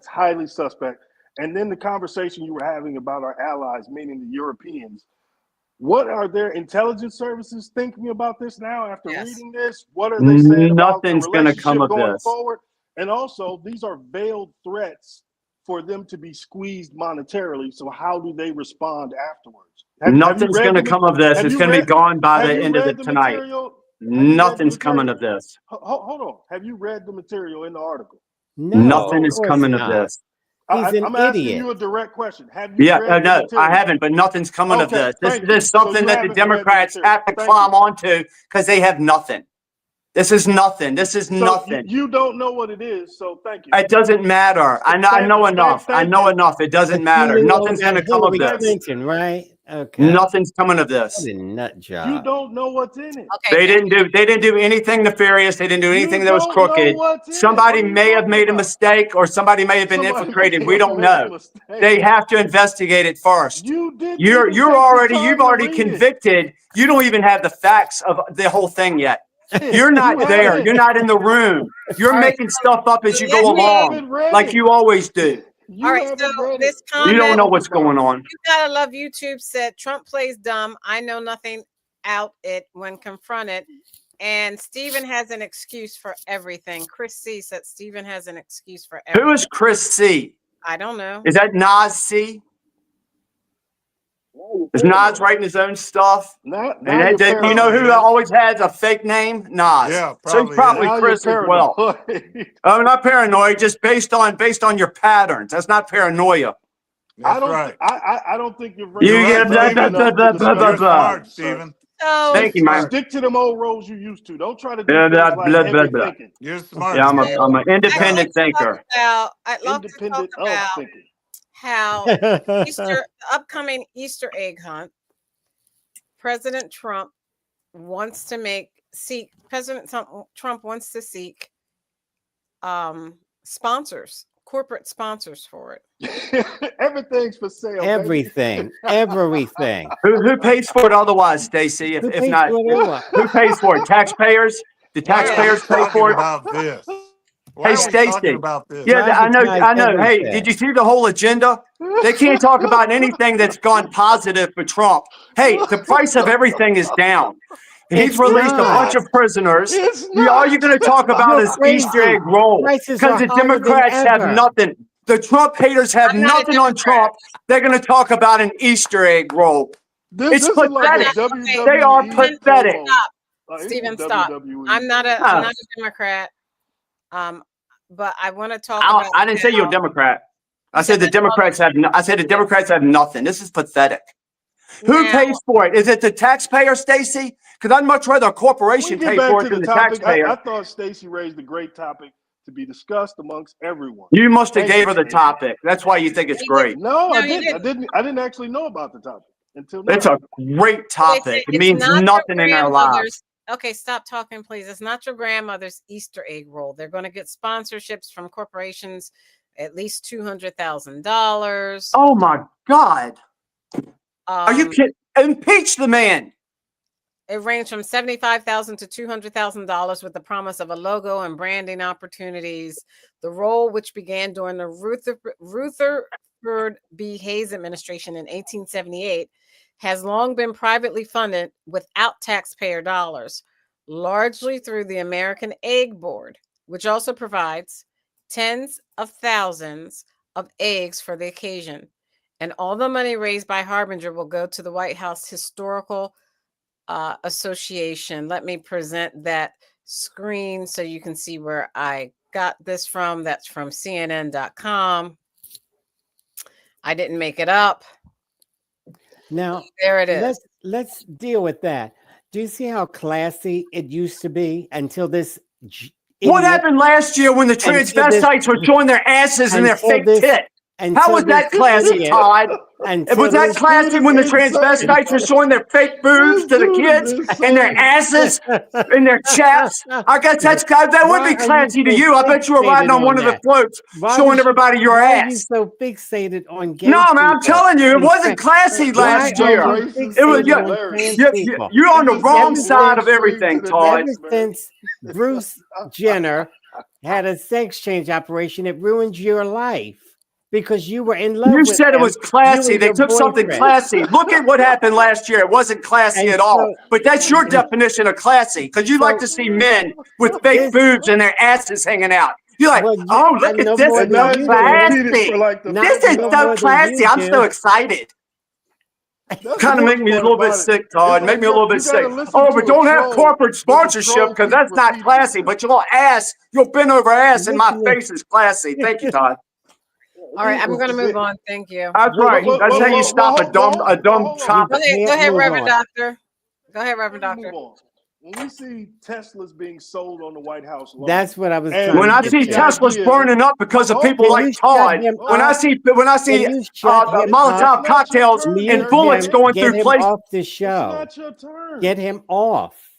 highly suspect. And then the conversation you were having about our allies, meaning the Europeans. What are their intelligence services thinking about this now after reading this? What are they saying about the relationship going forward? And also, these are veiled threats for them to be squeezed monetarily. So how do they respond afterwards? Nothing's going to come of this. It's going to be gone by the end of it tonight. Nothing's coming of this. Hold on. Have you read the material in the article? No, nothing is coming of this. I'm asking you a direct question. Have you read the material? I haven't, but nothing's coming of this. This is something that the Democrats have to climb onto because they have nothing. This is nothing. This is nothing. You don't know what it is, so thank you. It doesn't matter. I know enough. I know enough. It doesn't matter. Nothing's going to come of this. Clinton, right? Okay. Nothing's coming of this. What a nut job. You don't know what's in it. Okay. They didn't do anything nefarious. They didn't do anything that was crooked. Somebody may have made a mistake, or somebody may have been infiltrated. We don't know. They have to investigate it first. You've already convicted. You don't even have the facts of the whole thing yet. You're not there. You're not in the room. You're making stuff up as you go along, like you always do. All right, so this comment, you don't know what's going on. You gotta love YouTube said Trump plays dumb. I know nothing out it when confronted. And Stephen has an excuse for everything. Chris C said Stephen has an excuse for everything. Who is Chris C? I don't know. Is that Nas C? Is Nas writing his own stuff? You know who always has a fake name? Nas. Yeah, so probably Chris as well. I'm not paranoid, just based on your patterns. That's not paranoia. I don't think you're smart, Stephen. Thank you, man. Stick to them old roles you used to. Don't try to do thinking. You're smart. Yeah, I'm an independent thinker. I'd love to talk about how the upcoming Easter egg hunt, President Trump wants to seek sponsors, corporate sponsors for it. Everything's for sale. Everything. Who pays for it otherwise, Stacey? If not, who pays for it? Taxpayers? The taxpayers pay for it. About this? Hey, Stacey. Yeah, I know. Hey, did you see the whole agenda? They can't talk about anything that's gone positive for Trump. Hey, the price of everything is down. He's released a bunch of prisoners. All you're going to talk about is Easter egg roll because the Democrats have nothing. The Trump haters have nothing on Trump. They're going to talk about an Easter egg roll. It's pathetic. They are pathetic. Stephen, stop. I'm not a Democrat. But I want to talk about. I didn't say you're a Democrat. I said the Democrats have. I said the Democrats have nothing. This is pathetic. Who pays for it? Is it the taxpayer, Stacey? Because I'd much rather a corporation pay for it than the taxpayer. I thought Stacey raised a great topic to be discussed amongst everyone. You must have gave her the topic. That's why you think it's great. No, I didn't. I didn't actually know about the topic until now. It's a great topic. It means nothing in our lives. Okay, stop talking, please. It's not your grandmother's Easter egg roll. They're going to get sponsorships from corporations at least $200,000. Oh my God. Are you kidding? Impeach the man. It ranged from $75,000 to $200,000 with the promise of a logo and branding opportunities. The role, which began during the Rutherford B. Hayes administration in 1878, has long been privately funded without taxpayer dollars, largely through the American Egg Board, which also provides tens of thousands of eggs for the occasion. And all the money raised by Harbinger will go to the White House Historical Association. Let me present that screen so you can see where I got this from. That's from CNN.com. I didn't make it up. Now, there it is. Let's deal with that. Do you see how classy it used to be until this? What happened last year when the transvestites were showing their asses and their fake tit? How was that classy, Todd? Was that classy when the transvestites were showing their fake boobs to the kids and their asses and their chaps? I guess that would be classy to you. I bet you were riding on one of the floats showing everybody your ass. Why are you so fixated on gay No, man, I'm people? telling you, it wasn't classy last year. It was you're on the wrong side of everything, Todd. Ever since Bruce Jenner had a sex change operation, it ruined your life. Because you were in love You with said it was classy. They took something classy. Look at what happened last year. It wasn't classy at all. But that's your definition of classy, because you like to see men with fake boobs and their asses hanging out. You're like, oh, look at this. It's so classy. This is so classy. I'm so excited. Kind of make me a little bit sick, Todd. Make me a little bit sick. Oh, but don't have corporate sponsorship because that's not classy. But your ass, your bent over ass in my face is classy. Thank you, Todd. All right, I'm going to move on. Thank you. That's right. That's how you stop a dumb topic. Go ahead, Reverend Doctor. Go ahead, Reverend Doctor. When we see Teslas being sold on the White House lawn, that's what I was trying when I see Teslas burning up because of people like Todd, when I see Molotov cocktails and bullets going through places. Off the show. It's not your turn. Get him off.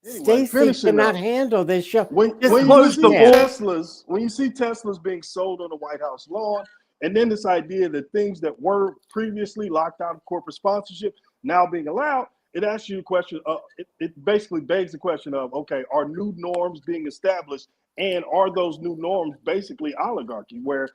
Stacey cannot handle this show. When you see Teslas being sold on the White House lawn, and then this idea that things that were previously locked out of corporate sponsorship now being allowed, it asks you a question. It basically begs the question of, okay, are new norms being established, and are those new norms basically oligarchy, where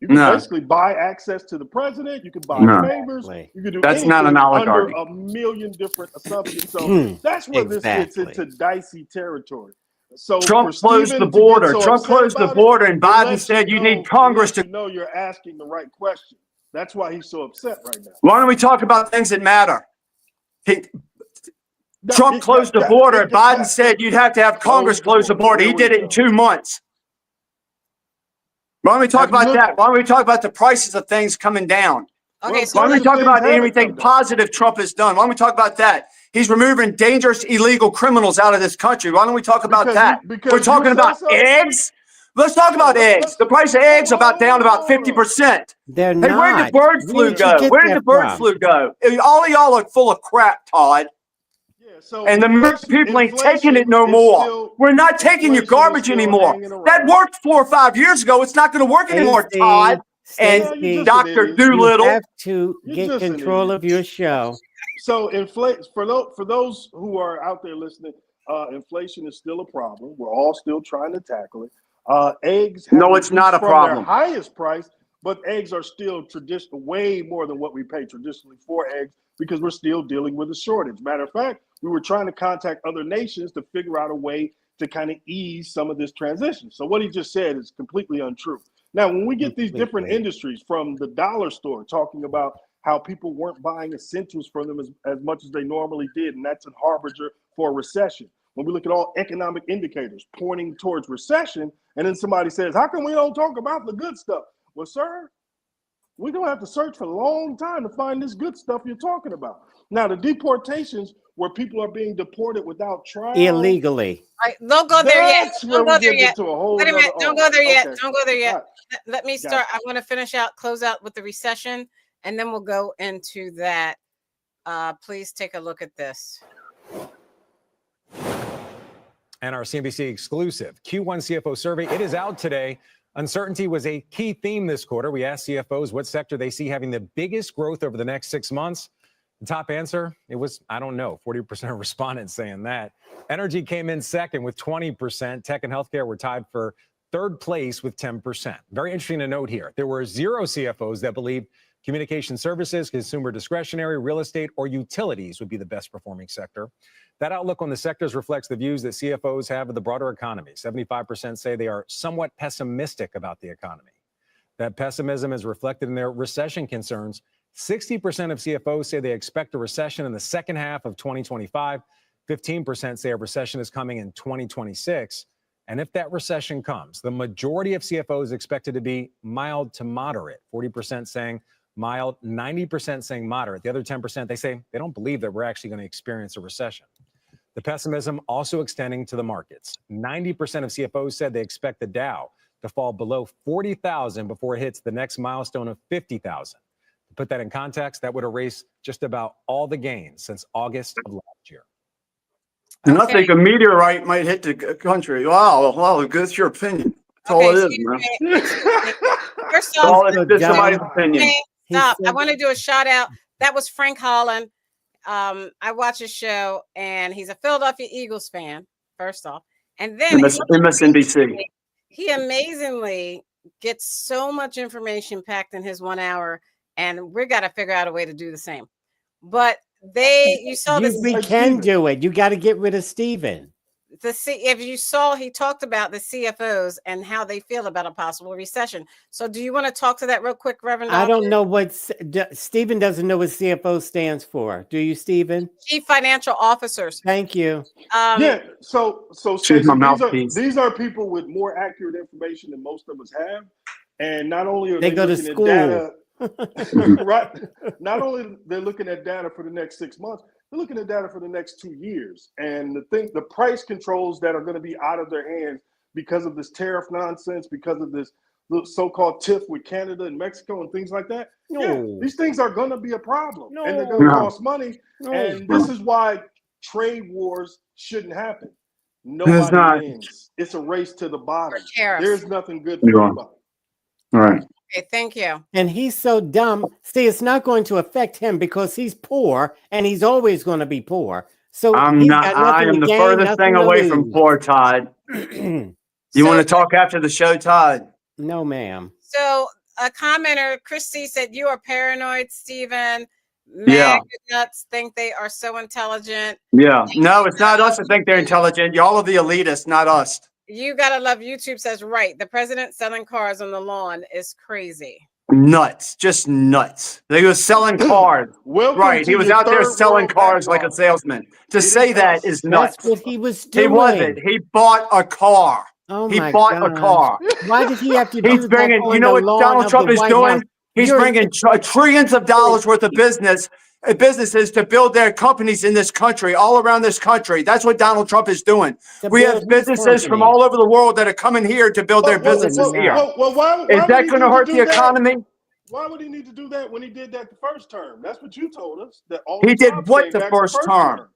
you can basically buy access to the president, you can buy favors, you can do anything not an oligarchy. under a million different assumptions. So that's where this gets into dicey territory. So Trump closed the border. Trump closed the border, and Biden said you need Congress to know you're asking the right question. That's why he's so upset right now. Why don't we talk about things that matter? Trump closed the border. Biden said you'd have to have Congress close the border. He did it in 2 months. Why don't we talk about that? Why don't we talk about the prices of things coming down? Okay, Why don't we talk about everything positive Trump has done? Why don't we talk about that? He's removing dangerous illegal criminals out of this country. Why don't we talk about that? We're talking about eggs. Let's talk about eggs. The price of eggs about down about 50%. They're not. Hey, where did the bird flu go? Where did the bird flu go? All of y'all are full of crap, Todd. And the American people ain't taking it no more. We're not taking your garbage anymore. That worked 4 or 5 years ago. It's not going to work anymore, Todd. And Dr. Doolittle. You have to get control of your show. So for those who are out there listening, inflation is still a problem. We're all still trying to tackle it. Eggs it's not a problem. Their highest price, but eggs are still way more than what we pay traditionally for eggs, because we're still dealing with a shortage. Matter of fact, we were trying to contact other nations to figure out a way to kind of ease some of this transition. So what he just said is completely untrue. Now, when we get these different industries from the dollar store talking about how people weren't buying essentials from them as much as they normally did, and that's a harbinger for a recession. When we look at all economic indicators pointing towards recession, and then somebody says, how come we don't talk about the good stuff? Well, sir, we're going to have to search for a long time to find this good stuff you're talking about. Now, the deportations where people are being deported without trial. Illegally. All right, don't go there yet. Don't go there yet. Wait a minute. Don't go there yet. Okay. Don't go there yet. Right. Let me start. I want to close out with the recession, and then we'll go into that. Please take a look at this. And our CNBC exclusive Q1 CFO survey, it is out today. Uncertainty was a key theme this quarter. We asked CFOs what sector they see having the biggest growth over the next 6 months. The top answer, it was, I don't know, 40% of respondents saying that. Energy came in second with 20%. Tech and healthcare were tied for third place with 10%. Very interesting to note here. There were 0 CFOs that believed communication services, consumer discretionary, real estate, or utilities would be the best performing sector. That outlook on the sectors reflects the views that CFOs have of the broader economy. 75% say they are somewhat pessimistic about the economy. That pessimism is reflected in their recession concerns. 60% of CFOs say they expect a recession in the second half of 2025. 15% say a recession is coming in 2026. And if that recession comes, the majority of CFOs expect it to be mild to moderate. 40% saying mild, 90% saying moderate. The other 10%, they say they don't believe that we're actually going to experience a recession. The pessimism also extending to the markets. 90% of CFOs said they expect the Dow to fall below 40,000 before it hits the next milestone of 50,000. To put that in context, that would erase just about all the gains since August of last year. And I think a meteorite might hit the country. Wow, that's your opinion. That's all it is, man. First All off, it's just somebody's opinion. stop. I want to do a shout out. That was Frank Holland. I watch his show, and he's a Philadelphia Eagles fan, first off. And then MSNBC. he amazingly gets so much information packed in his 1 hour, and we've got to figure out a way to do the same. But you saw this. We can do it. You got to get rid of Steven. If you saw, he talked about the CFOs and how they feel about a possible recession. So do you want to talk to that real quick, Reverend? I don't know what Steven doesn't know what CFO stands for. Do you, Steven? Chief Financial Officers. Thank you. Yeah. So She's my these are people with more accurate information than most of us have, and not only are They go to looking school. at data, right? Not only they're looking at data for the next 6 months, they're looking at data for the next 2 years. And the price controls that are going to be out of their hands because of this tariff nonsense, because of this so-called TIF with Canada and Mexico and things like that. No. Yeah, these things are going to be a problem, No. and they're going to No. cost money. No. And this is why trade wars shouldn't happen. It's Nobody not. wins. It's a race to the bottom. For tariffs. There's nothing good for You're right. anybody. All right. Okay, thank you. And he's so dumb. See, it's not going to affect him because he's poor, and he's always going to be poor. So I'm he's not. got I nothing am to the gain, furthest nothing thing to away from lose. poor, Todd. You want to talk after the show, Todd? No, ma'am. So a commenter, Christy, said you are paranoid, Stephen. Yeah. Nuts think they are so intelligent. Yeah. No, it's not us that think they're intelligent. Y'all are the elitists, not us. You gotta love YouTube says right. The president selling cars on the lawn is crazy. Nuts. Just nuts. He was selling cars. Welcome Right. to He was your out there third selling world cars like a backlog. salesman. To It say is that us. is nuts. That's what he was He doing. wasn't. He bought a car. Oh He my bought a gosh. car. Why did he have to He's do bringing, that on you know the what lawn Donald of Trump the is White doing? House? He's You're- bringing trillions of dollars worth of businesses to build their companies in this country, all around this country. That's what Donald Trump is doing. To We build have his businesses from company. all over the world that are coming here to build their businesses here. Why Is would that he going to need hurt do the that? economy? Why would he need to do that when he did that the first term? That's what you told us. That all He the did jobs what came the back first term?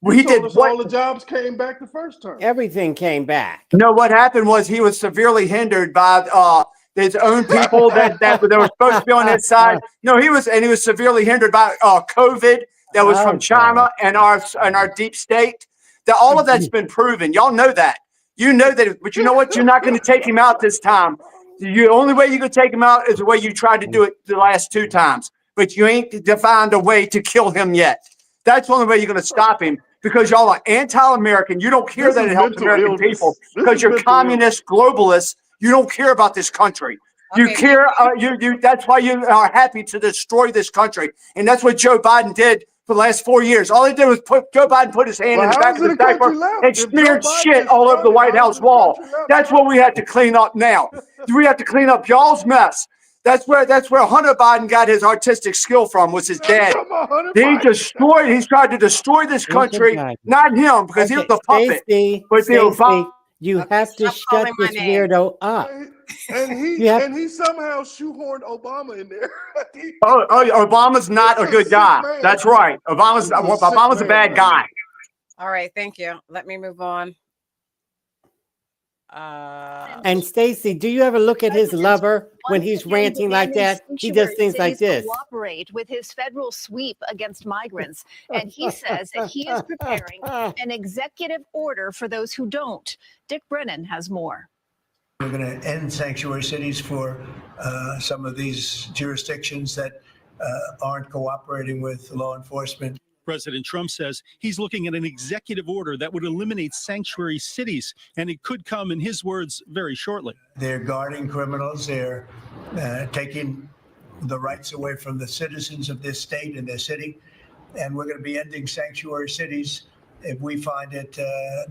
You He told did us what? all the jobs came back the first term. Everything came back. No, what happened was he was severely hindered by his own people that were supposed to be on his side. No, he was severely hindered by COVID that was from China and our deep state. That all of that's been proven. Y'all know that. You know that, but you know what? You're not going to take him out this time. The only way you can take him out is the way you tried to do it the last 2 times. But you ain't defined a way to kill him yet. That's the only way you're going to stop him, because y'all are anti-American. You don't care that it helps American people because you're communist globalists. You don't care about this country. You care. That's why you are happy to destroy this country, and that's what Joe Biden did for the last 4 years. All he did was Joe Biden put his hand in the back of the diaper and smeared shit all over the White House wall. That's what we have to clean up now. We have to clean up y'all's mess. That's where Hunter Biden got his artistic skill from, was his dad. He's tried to destroy this country, not him, because he was the puppet. But Stacey, you have to shut this weirdo up. And he somehow shoehorned Obama in there. Obama's not a good guy. That's right. Obama's a bad guy. All right, thank you. Let me move on. And Stacy, do you ever look at his lover when he's ranting like that? He does things like this. Cooperate with his federal sweep against migrants, and he says that he is preparing an executive order for those who don't. Dick Brennan has more. We're going to end sanctuary cities for some of these jurisdictions that aren't cooperating with law enforcement. President Trump says he's looking at an executive order that would eliminate sanctuary cities, and it could come, in his words, very shortly. They're guarding criminals. They're taking the rights away from the citizens of this state and their city. And we're going to be ending sanctuary cities if we find it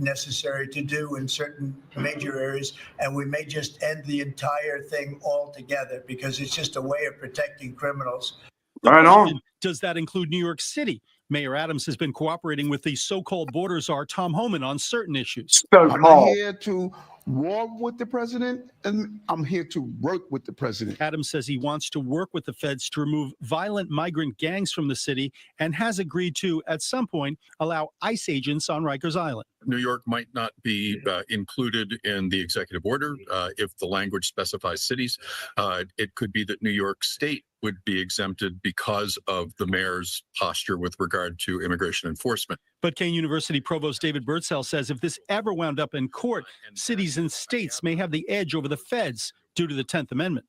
necessary to do in certain major areas. And we may just end the entire thing altogether because it's just a way of protecting criminals. Right on. Does that include New York City? Mayor Adams has been cooperating with the so-called border czar, Tom Homan, on certain issues. I'm not here to war with the president, and I'm here to work with the president. Adams says he wants to work with the feds to remove violent migrant gangs from the city and has agreed to, at some point, allow ICE agents on Rikers Island. New York might not be included in the executive order if the language specifies cities. It could be that New York State would be exempted because of the mayor's posture with regard to immigration enforcement. But Kean University Provost David Birdsell says if this ever wound up in court, cities and states may have the edge over the feds due to the 10th Amendment.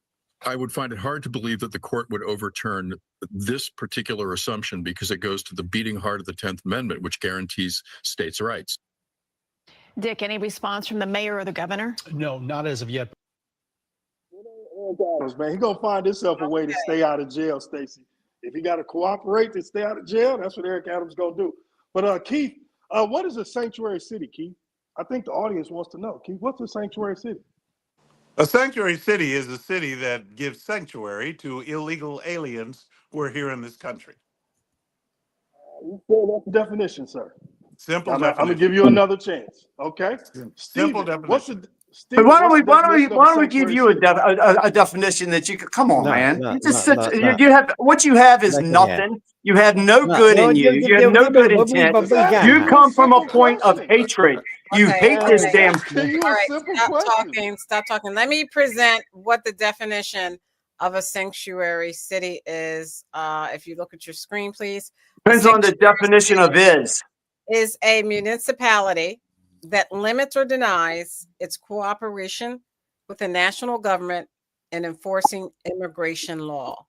I would find it hard to believe that the court would overturn this particular assumption because it goes to the beating heart of the 10th Amendment, which guarantees states' rights. Dick, any response from the mayor or the governor? No, not as of yet. Man, he gonna find himself a way to stay out of jail, Stacey. If he got to cooperate to stay out of jail, that's what Eric Adams gonna do. But Keith, what is a sanctuary city, Keith? I think the audience wants to know. Keith, what's a sanctuary city? A sanctuary city is a city that gives sanctuary to illegal aliens who are here in this country. Well, that's the definition, sir. Simple I'm definition. gonna give you another chance. Okay. Simple Steven, definition. what's the But why don't we give you a definition that you could come on, man? You have what you have is nothing. You have no good in you. You have no good intent. You come from a point of hatred. You hate this damn. All right, stop talking. Let me present what the definition of a sanctuary city is. If you look at your screen, please. Depends on the definition of is a municipality that limits or denies its cooperation with the national government in enforcing immigration law.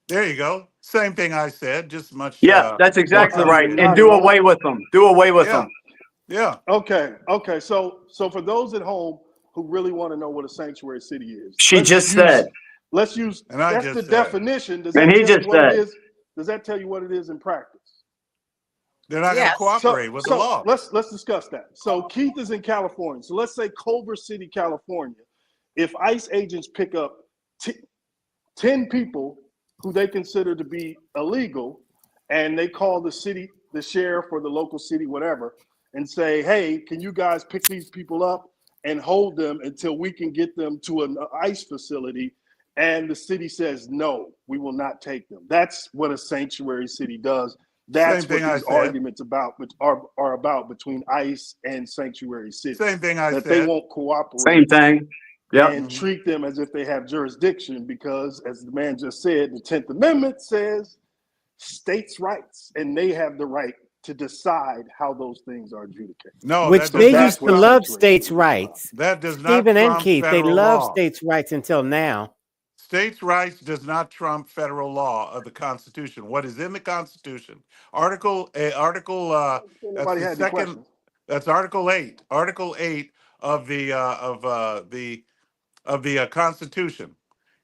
There you go. Same thing I said, just much. Yeah, that's exactly right. And do away with them. Do away with them. Yeah. Okay. So for those at home who really want to know what a sanctuary city is, she just said. Let's use. And I that's just the said. definition. Does And that he tell just you what it said. is? Does that tell you what it is in practice? They're not going to cooperate with the law. Let's discuss that. So Keith is in California. So let's say Culver City, California. If ICE agents pick up 10 people who they consider to be illegal, and they call the city, the sheriff or the local city, whatever, and say, hey, can you guys pick these people up and hold them until we can get them to an ICE facility? And the city says, no, we will not take them. That's what a sanctuary city does. That's what these arguments are about between ICE and sanctuary cities. Same thing I said. That they won't cooperate. Same thing. Yep. And treat them as if they have jurisdiction because, as the man just said, the 10th Amendment says states' rights, and they have the right to decide how those things are adjudicated. No, which they used to love states' rights. That does not Stephen and trump Keith, they federal love law. states' rights until now. States' rights does not trump federal law of the Constitution. What is in the Constitution? Article. That's the second. That's Article 8. Article 8 of the Constitution,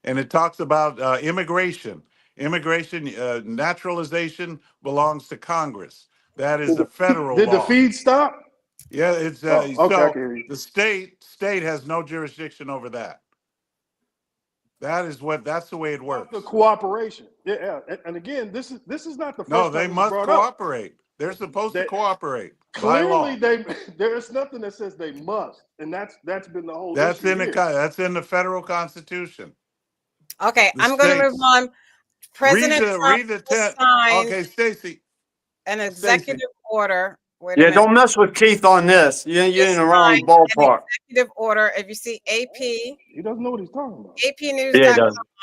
and it talks about immigration. Immigration, naturalization belongs to Congress. That is a federal law. Did the feed stop? Yeah, it's okay, so the state has no jurisdiction over that. That's the way it works. The cooperation. Yeah. And again, this is not the first No, time they this must was brought up. cooperate. They're supposed to cooperate by law. Clearly, there's nothing that says they must, and that's been the whole. That's issue in here. that's in the federal Constitution. Okay, The I'm going to states. move on. President Trump read the signed Okay, Stacey. an executive order wait a Yeah, minute. don't mess with Keith on this. You're in the wrong ballpark. Executive order. If you see AP, He doesn't know what he's talking about. Yeah, he APnews.com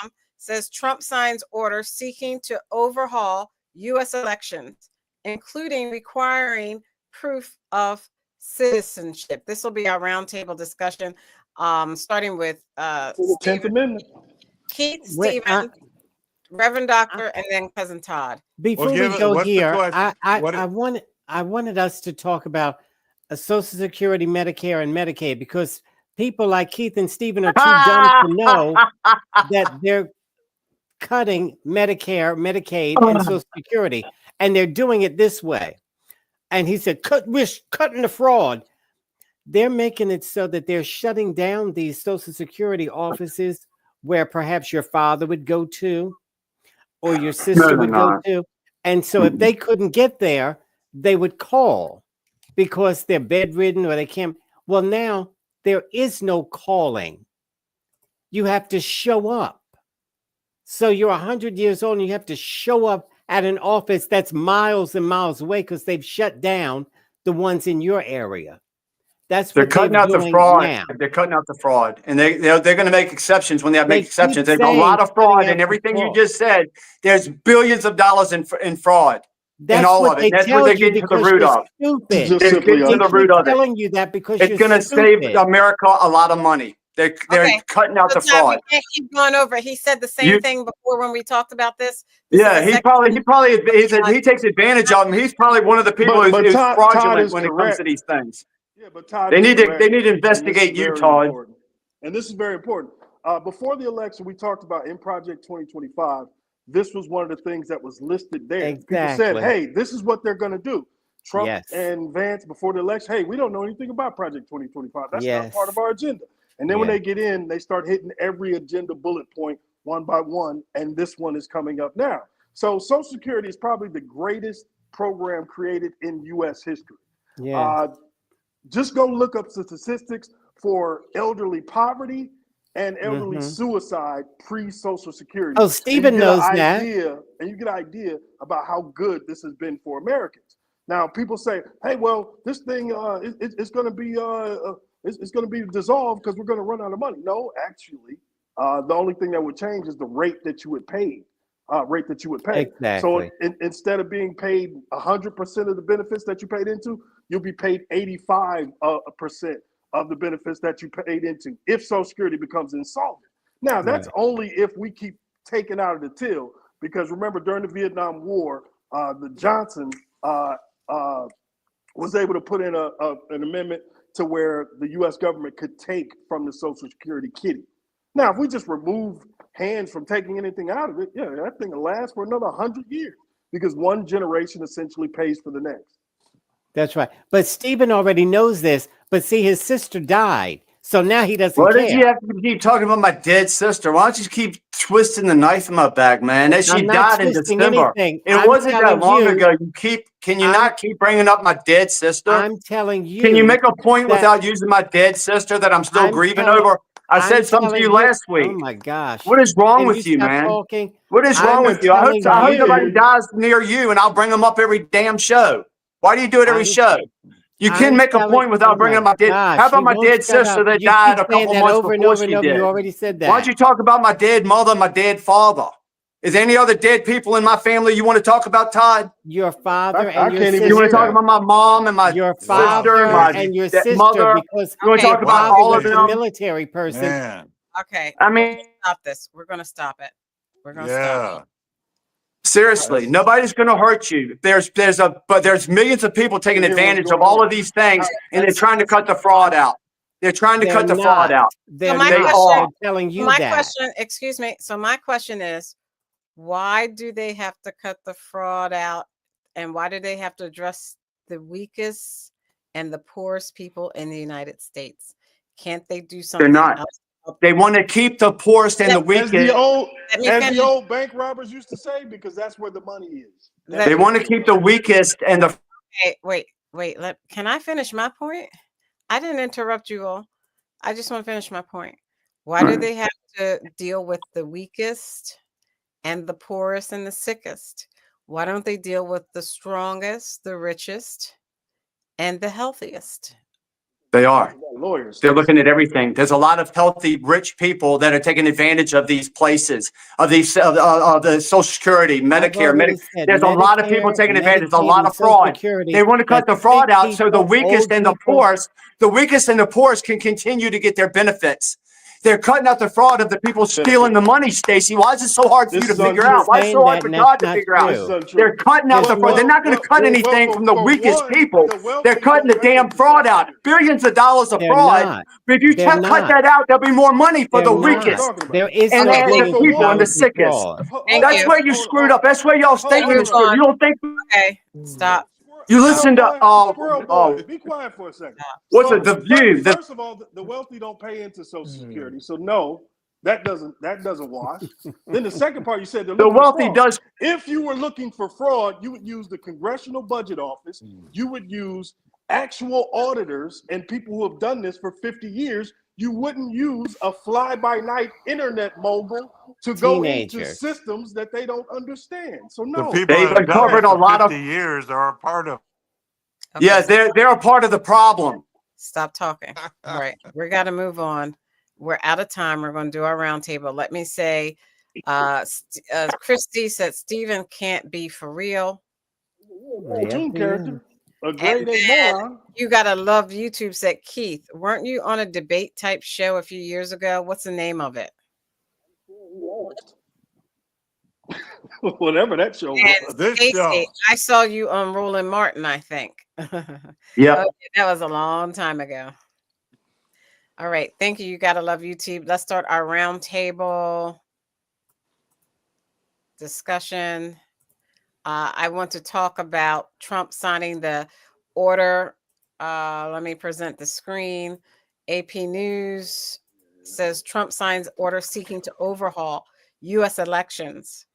does. says Trump signs order seeking to overhaul U.S. elections, including requiring proof of citizenship. This will be our roundtable discussion, starting with The 10th Amendment. Keith, Wait, Stephen, Reverend Doctor, and then Cousin Todd. Before we give it- go what's the here, question? I wanted us to talk about Social Security, Medicare, and Medicaid, because people like Keith and Stephen are too dumb to know that they're cutting Medicare, Medicaid, and Social Security, and they're doing it this way. And he said, we're cutting the fraud. They're making it so that they're shutting down these Social Security offices where perhaps your father would go to, or your sister they're would go not. to. And so if they couldn't get there, they would call because they're bedridden or they can't. Well, now there is no calling. You have to show up. So you're 100 years old and you have to show up at an office that's miles and miles away because they've shut down the ones in your area. That's They're what they're cutting out the doing fraud. now. They're cutting out the fraud, and they're going to make exceptions when they They make exceptions. keep There's a saying lot of cutting fraud out in the everything you fraud. just said. There's billions of dollars in fraud in That's all what of it. they That's what tell they're you getting to the because root you're of. stupid. Just They're simply getting to the They root keep of it. telling you that because It's you're going to save stupid. America a lot of money. They're Okay. cutting out So the Todd, we fraud. can't keep going over. He said the same thing before when we talked about this. This Yeah, is he takes advantage of them. He's probably one of the people But who's Todd fraudulent is when it comes correct. to these things. Yeah, but Todd They is need to correct. And this investigate is you, very Todd. important. And this is very important. Before the election, we talked about in Project 2025. This was one of the things that was listed there. People said, Exactly. "Hey, this is what they're going to do." Trump Yes. and Vance before the election, "Hey, we don't know anything about Project 2025. That's not part of Yes. our agenda." And then when Yeah. they get in, they start hitting every agenda bullet point one by one. And this one is coming up now. So Social Security is probably the greatest program created in U.S. history. Yeah. Just go look up the statistics for elderly poverty and elderly Mhm. suicide pre-Social Security. Oh, Stephen knows that. And you get an idea about how good this has been for Americans. Now, people say, "Hey, well, this thing it's going to be it's going to be dissolved because we're going to run out of money." No, actually, the only thing that would change is the rate that you would pay. So Exactly. instead of being paid 100% of the benefits that you paid into, you'll be paid 85% of the benefits that you paid into if Social Security becomes insolvent. Now, that's Right. only if we keep taking out of the till, because remember, during the Vietnam War, the Johnson was able to put in an amendment to where the U.S. government could take from the Social Security kitty. Now, if we just remove hands from taking anything out of it, yeah, that thing will last for another 100 years because one generation essentially pays for the next. That's right. But Stephen already knows this. But see, his sister died. So now he doesn't Why care. did you have to keep talking about my dead sister? Why don't you keep twisting the knife in my back, man? That she I'm not died in twisting December. anything. It I'm wasn't that telling long you- ago. Can you not keep bringing up my dead sister? I'm telling you. Can you make a point that- without using my dead sister that I'm still I'm grieving telling- over? I I'm said something to telling you last week. Oh my gosh. What is wrong Can with you, stop man? Talking? What is wrong I'm with you? I hope telling nobody you- dies near you, and I'll bring them up every damn show. Why do you do it every I'm- show? You can I'm make a telling- point without oh bringing my up my dead. gosh, How about he my won't dead shut sister up. that You died keep a saying couple that months over and before over and she over. did? You already said that. Why don't you talk about my dead mother, my dead father? Is there any other dead people in my family you want to talk about, Todd? Your father I and your can't even sister. You want to talk about my mom and my your sister, father my and your sister, mother? because You want to your talk about father all was of a them? military person. Man. Okay. I mean, Stop this. We're going to stop it. We're going to stop. Yeah. seriously, nobody's going to hurt you. There's millions of people taking Hear what's advantage of going all on. of these things, and they're Let's- trying to cut the fraud out. They're trying to They're cut the fraud not. out. They're my They not. question- are. They're telling you my that. question, excuse me. So my question is, why do they have to cut the fraud out? And why do they have to address the weakest and the poorest people in the United States? Can't they do something not. else? They want to keep the poorest and the As weakest. the old Let me as finish. the old bank robbers used to say, because that's where the money is. They want to keep the weakest and the. Hey, wait. Can I finish my point? I didn't interrupt you all. I just want to finish my point. Why do they have to deal with the weakest and the poorest and the sickest? Why don't they deal with the strongest, the richest, and the healthiest. They are. Lawyers. They're looking at everything. There's a lot of healthy, rich people that are taking advantage of these places, of these, of the Social Security, Medicare. already said There's a lot of people Medicare, taking advantage. There's a Medicaid, lot and of Social fraud. Security They want to cut that the fraud sick out so the people, weakest old and the people- poorest, can continue to get their benefits. They're cutting out the fraud of the people stealing the money, Stacey. Why is it so hard for you to figure out? Why is it so hard for God to figure out? They're cutting out the fraud. They're not going to cut anything from the weakest people. They're cutting the damn fraud out. Billions of dollars of They're fraud. not. If you They're cut not. that out, there'll be more money for They're the not. weakest. There is And no then- The billions of people and the dollars in sickest. fraud. That's where you screwed up. That's where y'all's thinking is screwed. You don't think Okay, stop. you listen to Squirrel boy, be quiet for a second. what's So, it? The View. First of all, the wealthy don't pay into Social Security, so no, that doesn't wash. Then the second part, you said they're The looking for wealthy fraud. does. If you were looking for fraud, you would use the Congressional Budget Office. You would use actual auditors and people who have done this for 50 years. You wouldn't use a fly-by-night internet mogul to go into Teenagers. systems that they don't understand. So The no, people They've that have done uncovered it a for lot of. 50 years are a part of. Yeah, they're a part of the problem. Stop talking. All right, we got to move on. We're out of time. We're going to do our roundtable. Let me say, Christy said Stephen can't be for real. cartoon character, a And grade A then moron. you gotta love YouTube said Keith. Weren't you on a debate type show a few years ago? What's the name of it? Whatever that show was. And This Stacey, show. I saw you on Roland Martin, I think. Yeah. Okay, that was a long time ago. All right, thank you. You gotta love YouTube. Let's start our roundtable discussion. I want to talk about Trump signing the order. Let me present the screen. AP News says Trump signs order seeking to overhaul U.S. elections,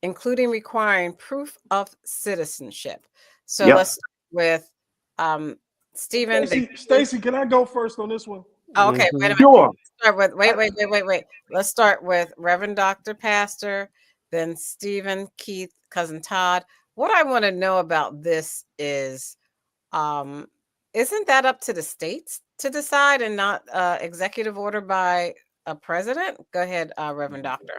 including requiring proof of citizenship. So Yep. let's start with Stephen. Stacey, can I go first on this one? Oh, okay, wait a minute. Sure. Start with wait. Let's start with Reverend Dr. Pastor, then Stephen, Keith, Cousin Todd. What I want to know about this is, isn't that up to the states to decide and not executive order by a president? Go ahead, Reverend Doctor.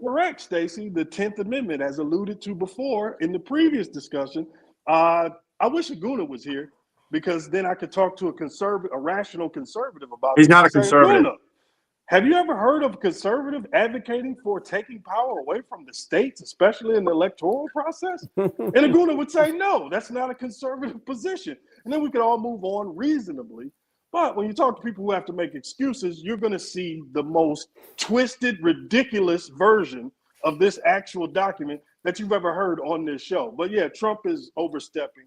Correct, Stacey. The 10th Amendment, as alluded to before in the previous discussion. I wish Aguna was here because then I could talk to a rational conservative about it. He's not a Say, conservative. Aguna, have you ever heard of a conservative advocating for taking power away from the states, especially in the electoral process? And Aguna would say, no, that's not a conservative position. And then we could all move on reasonably. But when you talk to people who have to make excuses, you're going to see the most twisted, ridiculous version of this actual document that you've ever heard on this show. But yeah, Trump is overstepping.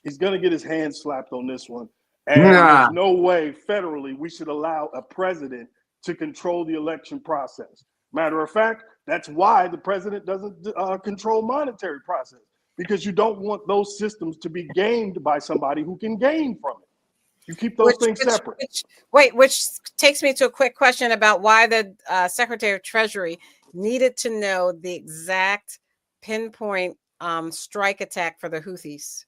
He's going to get his hand slapped on this one. And there's no way federally we should allow a president to control the election process. Matter of fact, that's why the president doesn't control monetary process, because you don't want those systems to be gamed by somebody who can gain from it. You keep those things separate. Which takes me to a quick question about why the Secretary of Treasury needed to know the exact pinpoint strike attack for the Houthis.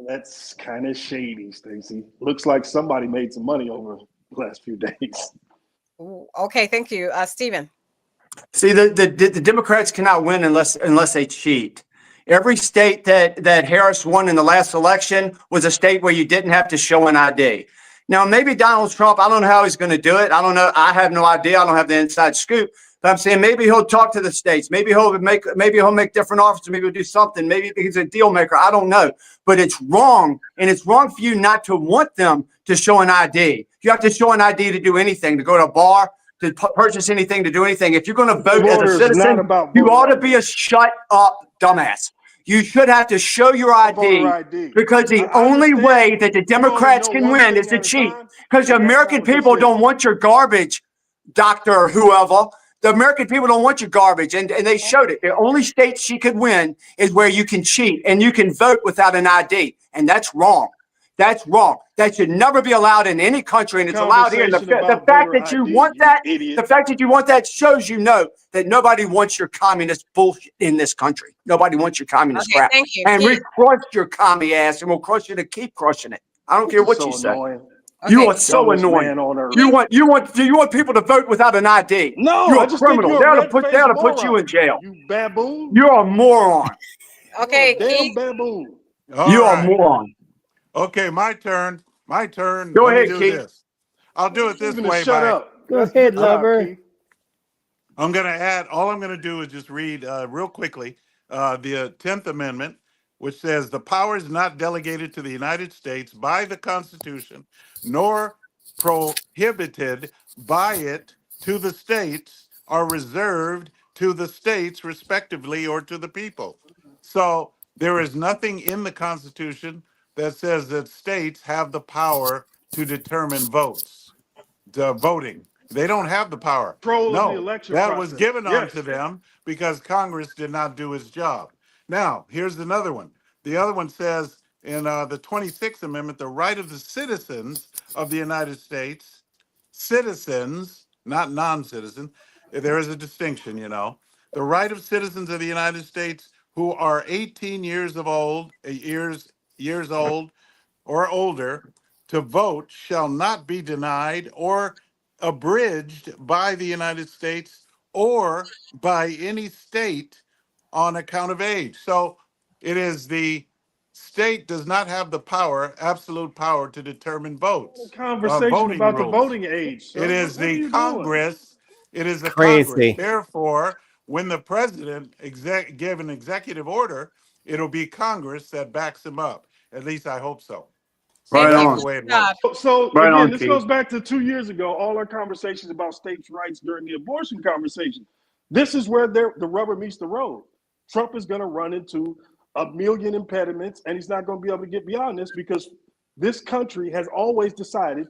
That's kind of shady, Stacey. Looks like somebody made some money over the last few days. Ooh, okay, thank you, Stephen. See, the Democrats cannot win unless they cheat. Every state that Harris won in the last election was a state where you didn't have to show an ID. Now, maybe Donald Trump, I don't know how he's going to do it. I don't know. I have no idea. I don't have the inside scoop. But I'm saying maybe he'll talk to the states. Maybe he'll make different offers. Maybe he'll do something. Maybe he's a deal maker. I don't know. But it's wrong, and it's wrong for you not to want them to show an ID. You have to show an ID to do anything, to go to a bar, to purchase anything, to do anything. If you're going to vote as a citizen, you ought to be a shut up dumbass. You should have to show your ID, because the only way that the Democrats can win is to cheat. Because the American people don't want your garbage, doctor or whoever. The American people don't want your garbage, and they showed it. The only state she could win is where you can cheat and you can vote without an ID, and that's wrong. That's wrong. That should never be allowed in any country, and it's allowed here. And Conversation the about fact voter that you ID, want you that, idiot. the fact that you want that shows that nobody wants your communist bullshit in this country. Nobody wants your communist Okay, crap. thank you. And we Keith. crush your commie ass, and we'll crush you to keep crushing it. I don't This care is what so you say. annoying. You Okay. are so Dumbest annoying. man on earth. Do you want people to vote without an ID? No, You're I a just think criminal. you're They a ought to red-faced put you moron. in jail. You baboon. You're a moron. Okay, You're a damn Keith. baboon. All You are a right. moron. Okay, my turn. My turn. Go Let me ahead, do Keith. this. I'll do it this Stephen, to way shut by up. Go That's a ahead, good job, lover. Keith. I'm going to add, all I'm going to do is just read real quickly the 10th Amendment, which says the powers not delegated to the United States by the Constitution, nor prohibited by it to the states, are reserved to the states respectively or to the people. So there is nothing in the Constitution that says that states have the power to determine voting. They don't have the power. Control of the No, election that was process. given Yes. unto them because Congress did not do its job. Now, here's another one. The other one says in the 26th Amendment, the right of the citizens of the United States, citizens, not non-citizens, there is a distinction, the right of citizens of the United States who are 18 years old or older to vote shall not be denied or abridged by the United States or by any state on account of age. So it is the state does not have the power, absolute power, to determine Conversation voting about the rules. voting age. Sir. It is What are the you doing? Congress. It is the Congress. Crazy. Therefore, when the president give an executive order, it'll be Congress that backs him up. At least I hope so. So Right that's on. the way it God. works. So Right again, on, this Keith. goes back to 2 years ago, all our conversations about states' rights during the abortion conversation. This is where the rubber meets the road. Trump is going to run into a million impediments, and he's not going to be able to get beyond this because this country has always decided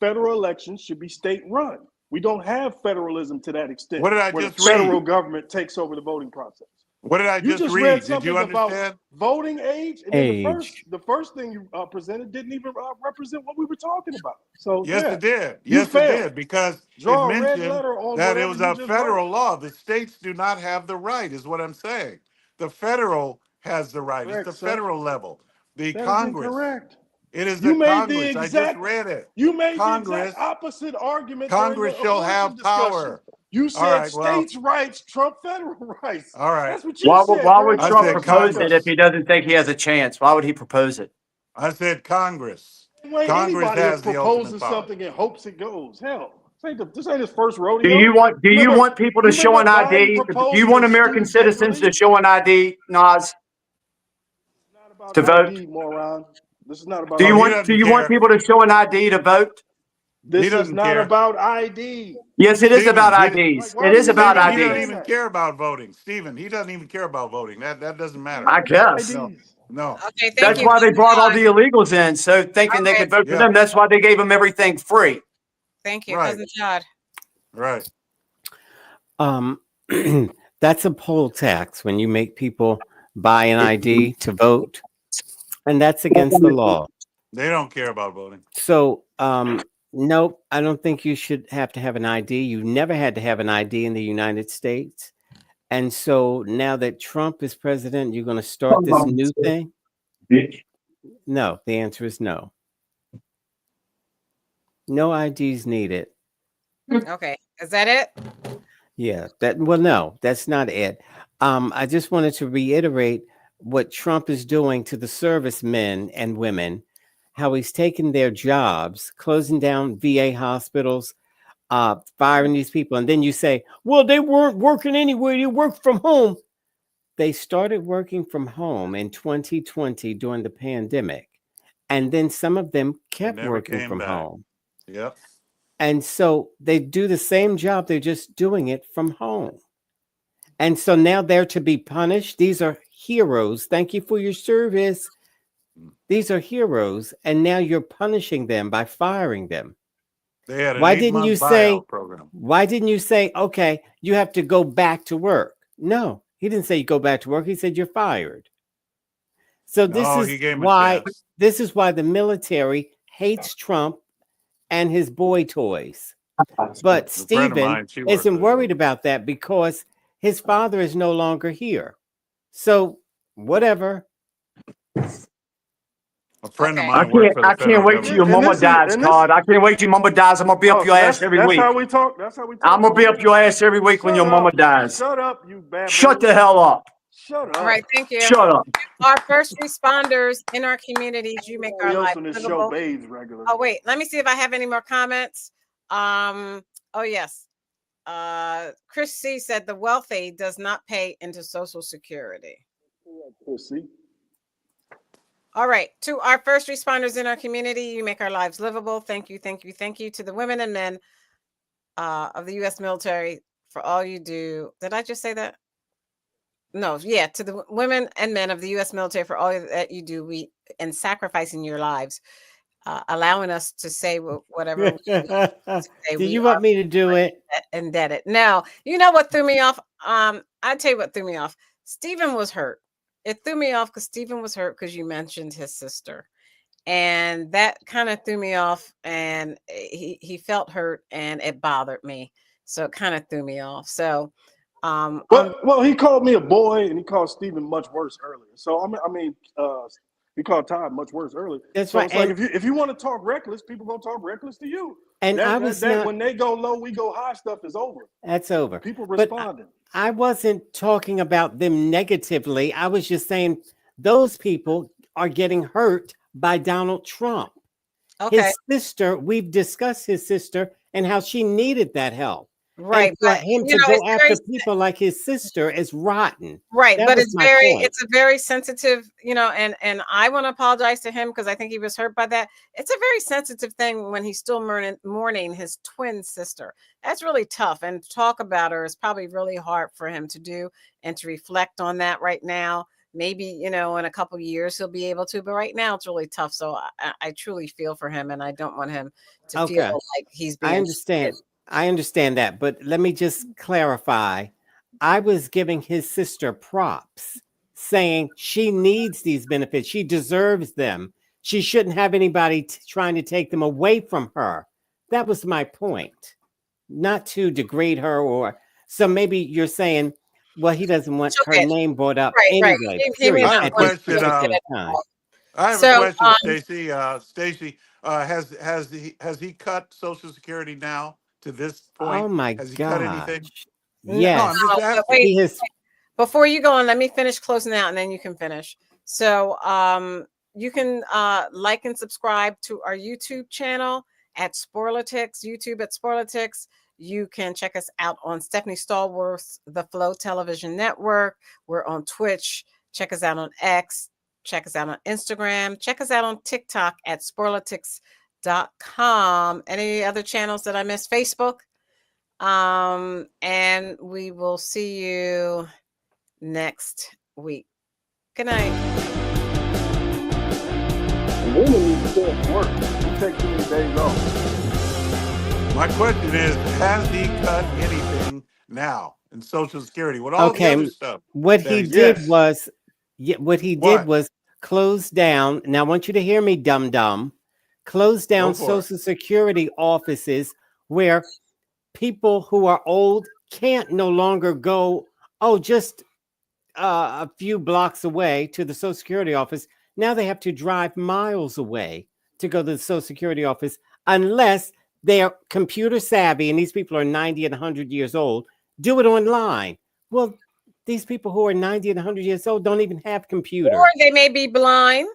federal elections should be state run. We don't have federalism to that extent, What did I where just the federal read? government takes over the voting process. What did I You just just read read? Did something you about understand? voting age, and then Age. the first thing you presented didn't even represent what we were talking about. So Yes, yeah, it did. you Yes, it failed. did. Because it Draw a red mentioned letter on that it whatever was you a just federal wrote. law. The states do not have the right, is what I'm saying. The federal has the right. It's Correct, the sir. federal level. The That is Congress. incorrect. It is You the made the Congress. I just read it. Congress. opposite argument during Congress the shall abortion have discussion. power. You All said right. Well, states' rights trump federal rights. all right. That's what you said Why during would the I Trump said abortion propose it if Congress. he discussion. doesn't think he has a chance? Why would he propose it? I said Congress. Way Congress anybody has that the ultimate proposes power. something and hopes it goes. Hell, this ain't his first Do rodeo. you want people to You show an remember Biden ID? Do you proposing want a American student debt citizens to relief? show an ID, Nas, Not about to vote? ID, moron. This is not about Do Oh, you he ID. want doesn't care. people to show an ID to vote? He This is doesn't not care. about ID. Yes, it is Stephen, about he, IDs. Why It do is you about even Stephen, he keep doesn't saying IDs. even that? care about voting. Stephen, he doesn't even care about voting. That doesn't matter. I guess. No, IDs. no, Okay, thank That's you, no. why they Cousin brought all John. the illegals in, so thinking they Okay, could vote for Yeah, them. That's why they gave them everything free. thank you, right, Cousin Todd. right. Um, that's a poll tax when you make people buy an ID to vote, and that's against the law. They don't care about voting. So, nope, I don't think you should have to have an ID. You've never had to have an ID in the United States. And so now that Trump is president, you're going to start this new thing? No, the answer is no. No IDs needed. Okay, is that it? Yeah, no, that's not it. I just wanted to reiterate what Trump is doing to the servicemen and women, how he's taking their jobs, closing down VA hospitals, firing these people. And then you say, well, they weren't working anyway. They worked from home. They started working from home in 2020 during the pandemic. And then some of them They kept never working came from back. home. Yep. And so they do the same job, they're just doing it from home. And so now they're to be punished. These are heroes. Thank you for your service. These are heroes. And now you're punishing them by firing them. They had an Why didn't 8-month you say, buyout program. okay, you have to go back to work? No, he didn't say you go back to work. He said you're fired. So No, he gave him a chance. this is why the military hates Trump and his boy toys. But A friend of Stephen mine, she worked isn't there. worried about that because his father is no longer here. So whatever. A friend of Okay. mine worked for the I can't federal wait till government. your And mama this is dies, and this. Todd. I can't wait till your mama dies. I'm gonna be up Oh, your so ass every that's week. how we talk. That's how we talk. I'm gonna over be up here? your ass every week when Shut your mama up. dies. Shut up, you baboon. Shut the hell up. Shut All up. right, thank you. Shut up. Our first responders in our communities, you make our Everybody else life on this show livable. bathes regularly. Oh, wait, let me see if I have any more comments. Oh yes. Chris C said the wealthy does not pay into Social Security. See? All right, to our first responders in our community, you make our lives livable. Thank you, thank you, thank you to the women and men of the U.S. military for all you do. Did I just say that? No, yeah, to the women and men of the U.S. military for all that you do, and sacrificing your lives, allowing us to say whatever we need to say. Do We you want are me to do it? indebted. Now, you know what threw me off? I tell you what threw me off. Stephen was hurt. It threw me off because Stephen was hurt because you mentioned his sister, and that kind of threw me off. And he felt hurt, and it bothered me. So it kind of threw me off. So, Well, he called me a boy, and he called Stephen much worse earlier. So he called Todd much worse earlier. That's So right. it's like And if you want to talk reckless, people gonna talk reckless to you. I was That not. when they go low, we go high. Stuff is over. That's over. People But responding. I wasn't talking about them negatively. I was just saying those people are getting hurt by Donald Trump. okay, His sister, we've discussed his sister and how she needed that help. right, And for but him you to know, go it's very after people like his sister is rotten. right, That but was my point. it's a very sensitive, and I want to apologize to him because I think he was hurt by that. It's a very sensitive thing when he's still mourning his twin sister. That's really tough, and to talk about her is probably really hard for him to do and to reflect on that right now. Maybe in a couple of years he'll be able to, but right now it's really tough. So I truly feel for him, and I don't want him to feel Okay. like he's I being understand. treated. I understand that, but let me just clarify. I was giving his sister props, saying she needs these benefits. She deserves them. She shouldn't have anybody trying to take them away from her. That was my point, not to degrade her or so maybe you're saying, well, he doesn't want It's her okay. name brought up Right. anyway, He may period, I have not a at want this to question. mention particular it at time. all. I have a So, question, Stacy. Stacy, has he cut Social Security now to this point? Oh my Has he cut anything? gosh. No, Yes. I'm just but asking. wait, He has before you go on, let me finish closing out and then you can finish. So you can like and subscribe to our YouTube channel at Sporlitiks, YouTube at Sporlitiks. You can check us out on Stephanie Stallworth's The Flow Television Network. We're on Twitch. Check us out on X. Check us out on Instagram. Check us out on TikTok at Sporlitiks.com. Any other channels that I missed? Facebook. And we will see you next week. Good night. Women need to stay at work. You take too many days off. My question is, has he cut anything now in Social Security with all the okay. other stuff What that he he's did doing? was what he did What? was close down. Now I want you to hear me, dum dum. Close down Go for it. Social Security offices where people who are old can't no longer go, oh, just a few blocks away to the Social Security office. Now they have to drive miles away to go to the Social Security office unless they are computer savvy and these people are 90 and 100 years old. Do it online. Well, these people who are 90 and 100 years old don't even have computers. Or they may be blind.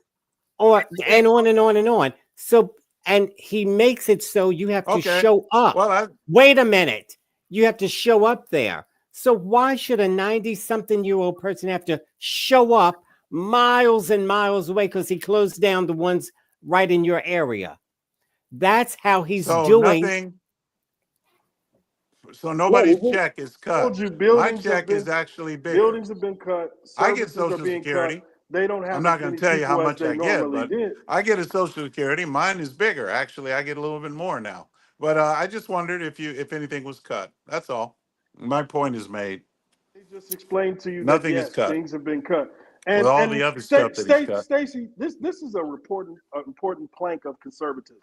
Or and on and on and on. So and he makes it so you have to Okay. show up. Well, Wait a minute. You have to show up there. So why should a 90-something-year-old person have to show up miles and miles away because he closed down the ones right in your area? That's how he's so doing. nothing. So nobody's Well, check is I told cut. you My buildings have check is been actually bigger. buildings have been cut. I get Services are Social being cut. Security. They don't have I'm as not going many to tell you how people as much they I get, normally but did. I get a Social Security. Mine is bigger. Actually, I get a little bit more now. But I just wondered if anything was cut. That's all. My point is made. They just explained to you that Nothing is yes, cut. things have been cut. And With all the other stuff that he's got. Stacey, this is a important plank of conservatism.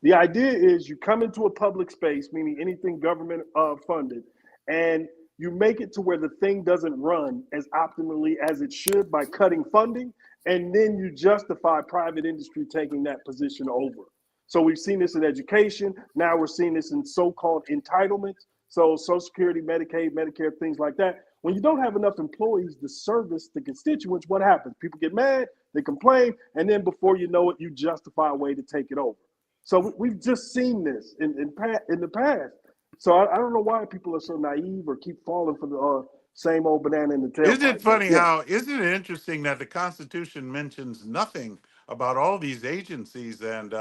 The idea is you come into a public space, meaning anything government funded, and you make it to where the thing doesn't run as optimally as it should by cutting funding, and then you justify private industry taking that position over. So we've seen this in education. Now we're seeing this in so-called entitlements. So Social Security, Medicaid, Medicare, things like that. When you don't have enough employees to service the constituents, what happens? People get mad, they complain, and then before you know it, you justify a way to take it over. So we've just seen this in the past. So I don't know why people are so naive or keep falling for the same old banana in the tail. Isn't it funny isn't it interesting that the Constitution mentions nothing about all these agencies and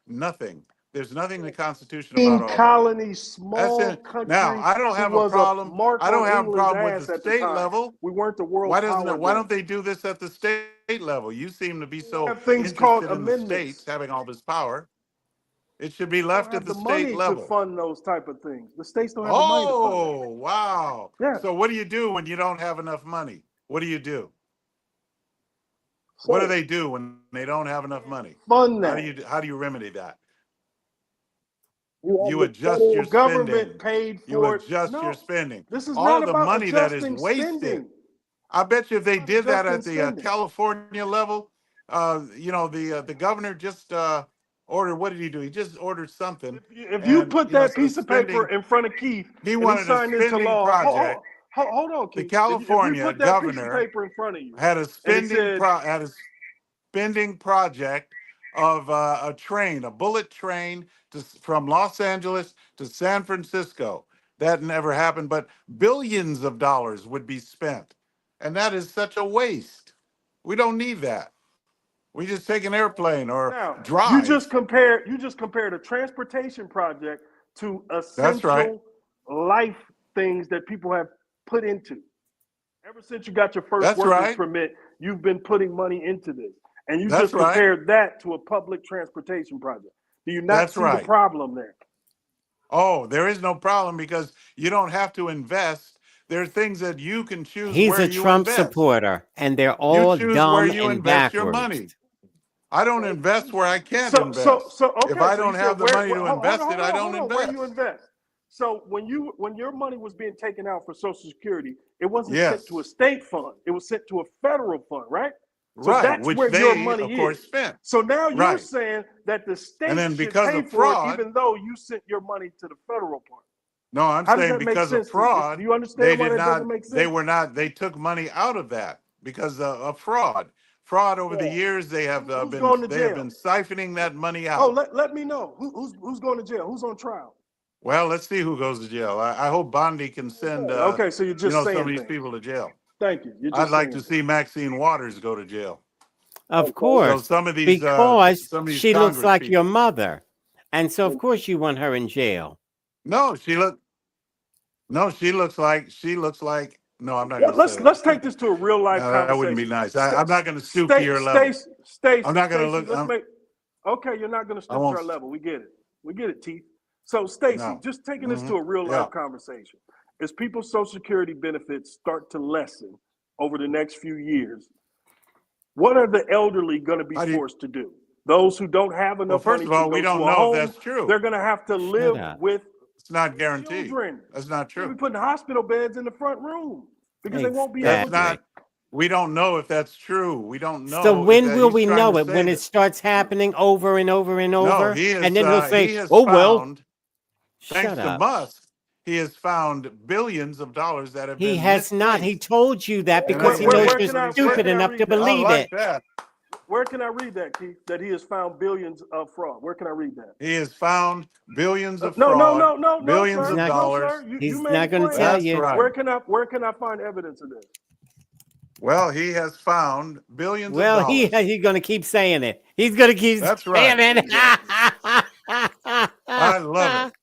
nothing. There's nothing in the Constitution about all colony, small country. Now, I don't have a problem. I don't have a problem with the state level. We weren't the world. Why don't they do this at the state level? You seem to be so things called interested in the states having all this power. It should be left at the state level. To fund those type of things. The states don't have the money to fund it. Oh, wow. Yeah. So what do you do when you don't have enough money? What do you do? What do they do when they don't have enough money? Fund that. How do you remedy that? You adjust your spending. Government paid for you adjust it. your spending. This is all not the about money that is adjusting wasted. spending. I bet you if they did that at adjusting the spending. California level, the governor just ordered. What did he do? He just ordered something. If you put that piece of paper in front of Keith, he wanted and he signed a into spending law. project. Hold on, Keith. The California if you put that governor piece of paper in front of you, had a spending project of a bullet train from Los Angeles to San Francisco. That never happened, but billions of dollars would be spent. And that is such a waste. We don't need that. We just take an airplane or drive. You just compared a transportation project to essential life things that people have put into. Ever since you got your first worker's permit, you've been putting money into this. And you just compared that to a public transportation project. Do you not see the problem there? Oh, there is no problem because you don't have to invest. There are things that you can choose. He's where a you Trump invest. supporter, and they're all you choose dumb where you and invest backwards. your money. I don't invest where I can't invest. Okay, if I don't have the money to invest it, I don't invest. Where you invest? So when your money was being taken out for Social Security, it wasn't sent to a state fund. It was sent to a federal fund, right? So that's which where they, your money of course, is. spent. So now you're saying that the state should pay for it, even though you sent your money to the federal part. No, I'm saying because of fraud. Do you understand why that doesn't make sense? They took money out of that because of fraud. Fraud over the years, they have been siphoning that money out. Oh, let me know who's going to jail. Who's on trial? Well, let's see who goes to jail. I hope Bondi can send okay, so you're just saying some of these people to jail. Thank you. I'd like to see Maxine Waters go to jail. Of course, so some of these, because some of these she looks Congress like people. your mother, and so of course you want her in jail. No, she looks like. No, I'm not. Let's take this to a real life conversation. That wouldn't be nice. I'm not going to stoop to your level. I'm not going to look. Okay, you're not going to stoop to our level. We get it, T. So, Stacey, just taking this to a real life conversation. As people's Social Security benefits start to lessen over the next few years, what are the elderly going to be forced to do? Those who don't have enough money to go to a home, we don't know if that's true. They're going to have to live with It's not guaranteed. children. That's not They'll true. be putting hospital beds in the front room because they won't be able to. We don't know if that's true. We don't know. So when will we know it? When it starts happening over and over and over? And then he'll say, oh, well. Thanks to Musk, he has found billions of dollars that have been He has not. He told you that because he knows you're stupid enough to believe it. Where can I read that, Keith? That he has found billions of fraud. Where can I read that? He has found billions of fraud. No, billions of dollars. He's not going to tell you. Where can I find evidence of this? Well, he has found billions of dollars. Well, he's going to keep saying it. He's going to keep saying it. I love it.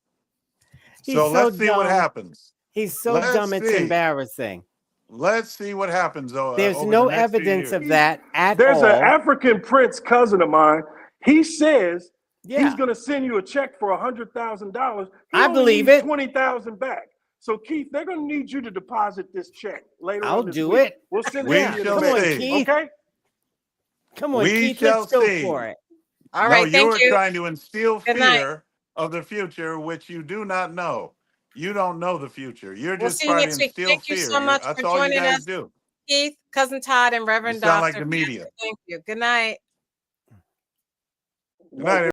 So let's see what happens. He's so dumb, it's embarrassing. Let's see what happens. There's no evidence of that at all. There's an African prince cousin of mine. He says he's going to send you a check for $100,000. I believe it. 20,000 back. So Keith, they're going to need you to deposit this check later I'll on this do week. it. We'll send We it to you in a shall Come on, minute. see. Keith. Okay? Come on, We Keith. shall Let's go see. for it. All No, right, you thank are you. trying to instill Good night. fear of the future, which you do not know. You don't know the future. You're We'll just see you trying to next week. instill Thank you fear. so much That's for all you joining guys us, do. Keith, Cousin Todd, and You Reverend sound like Dr. the media. Thank you. Good night. Good night.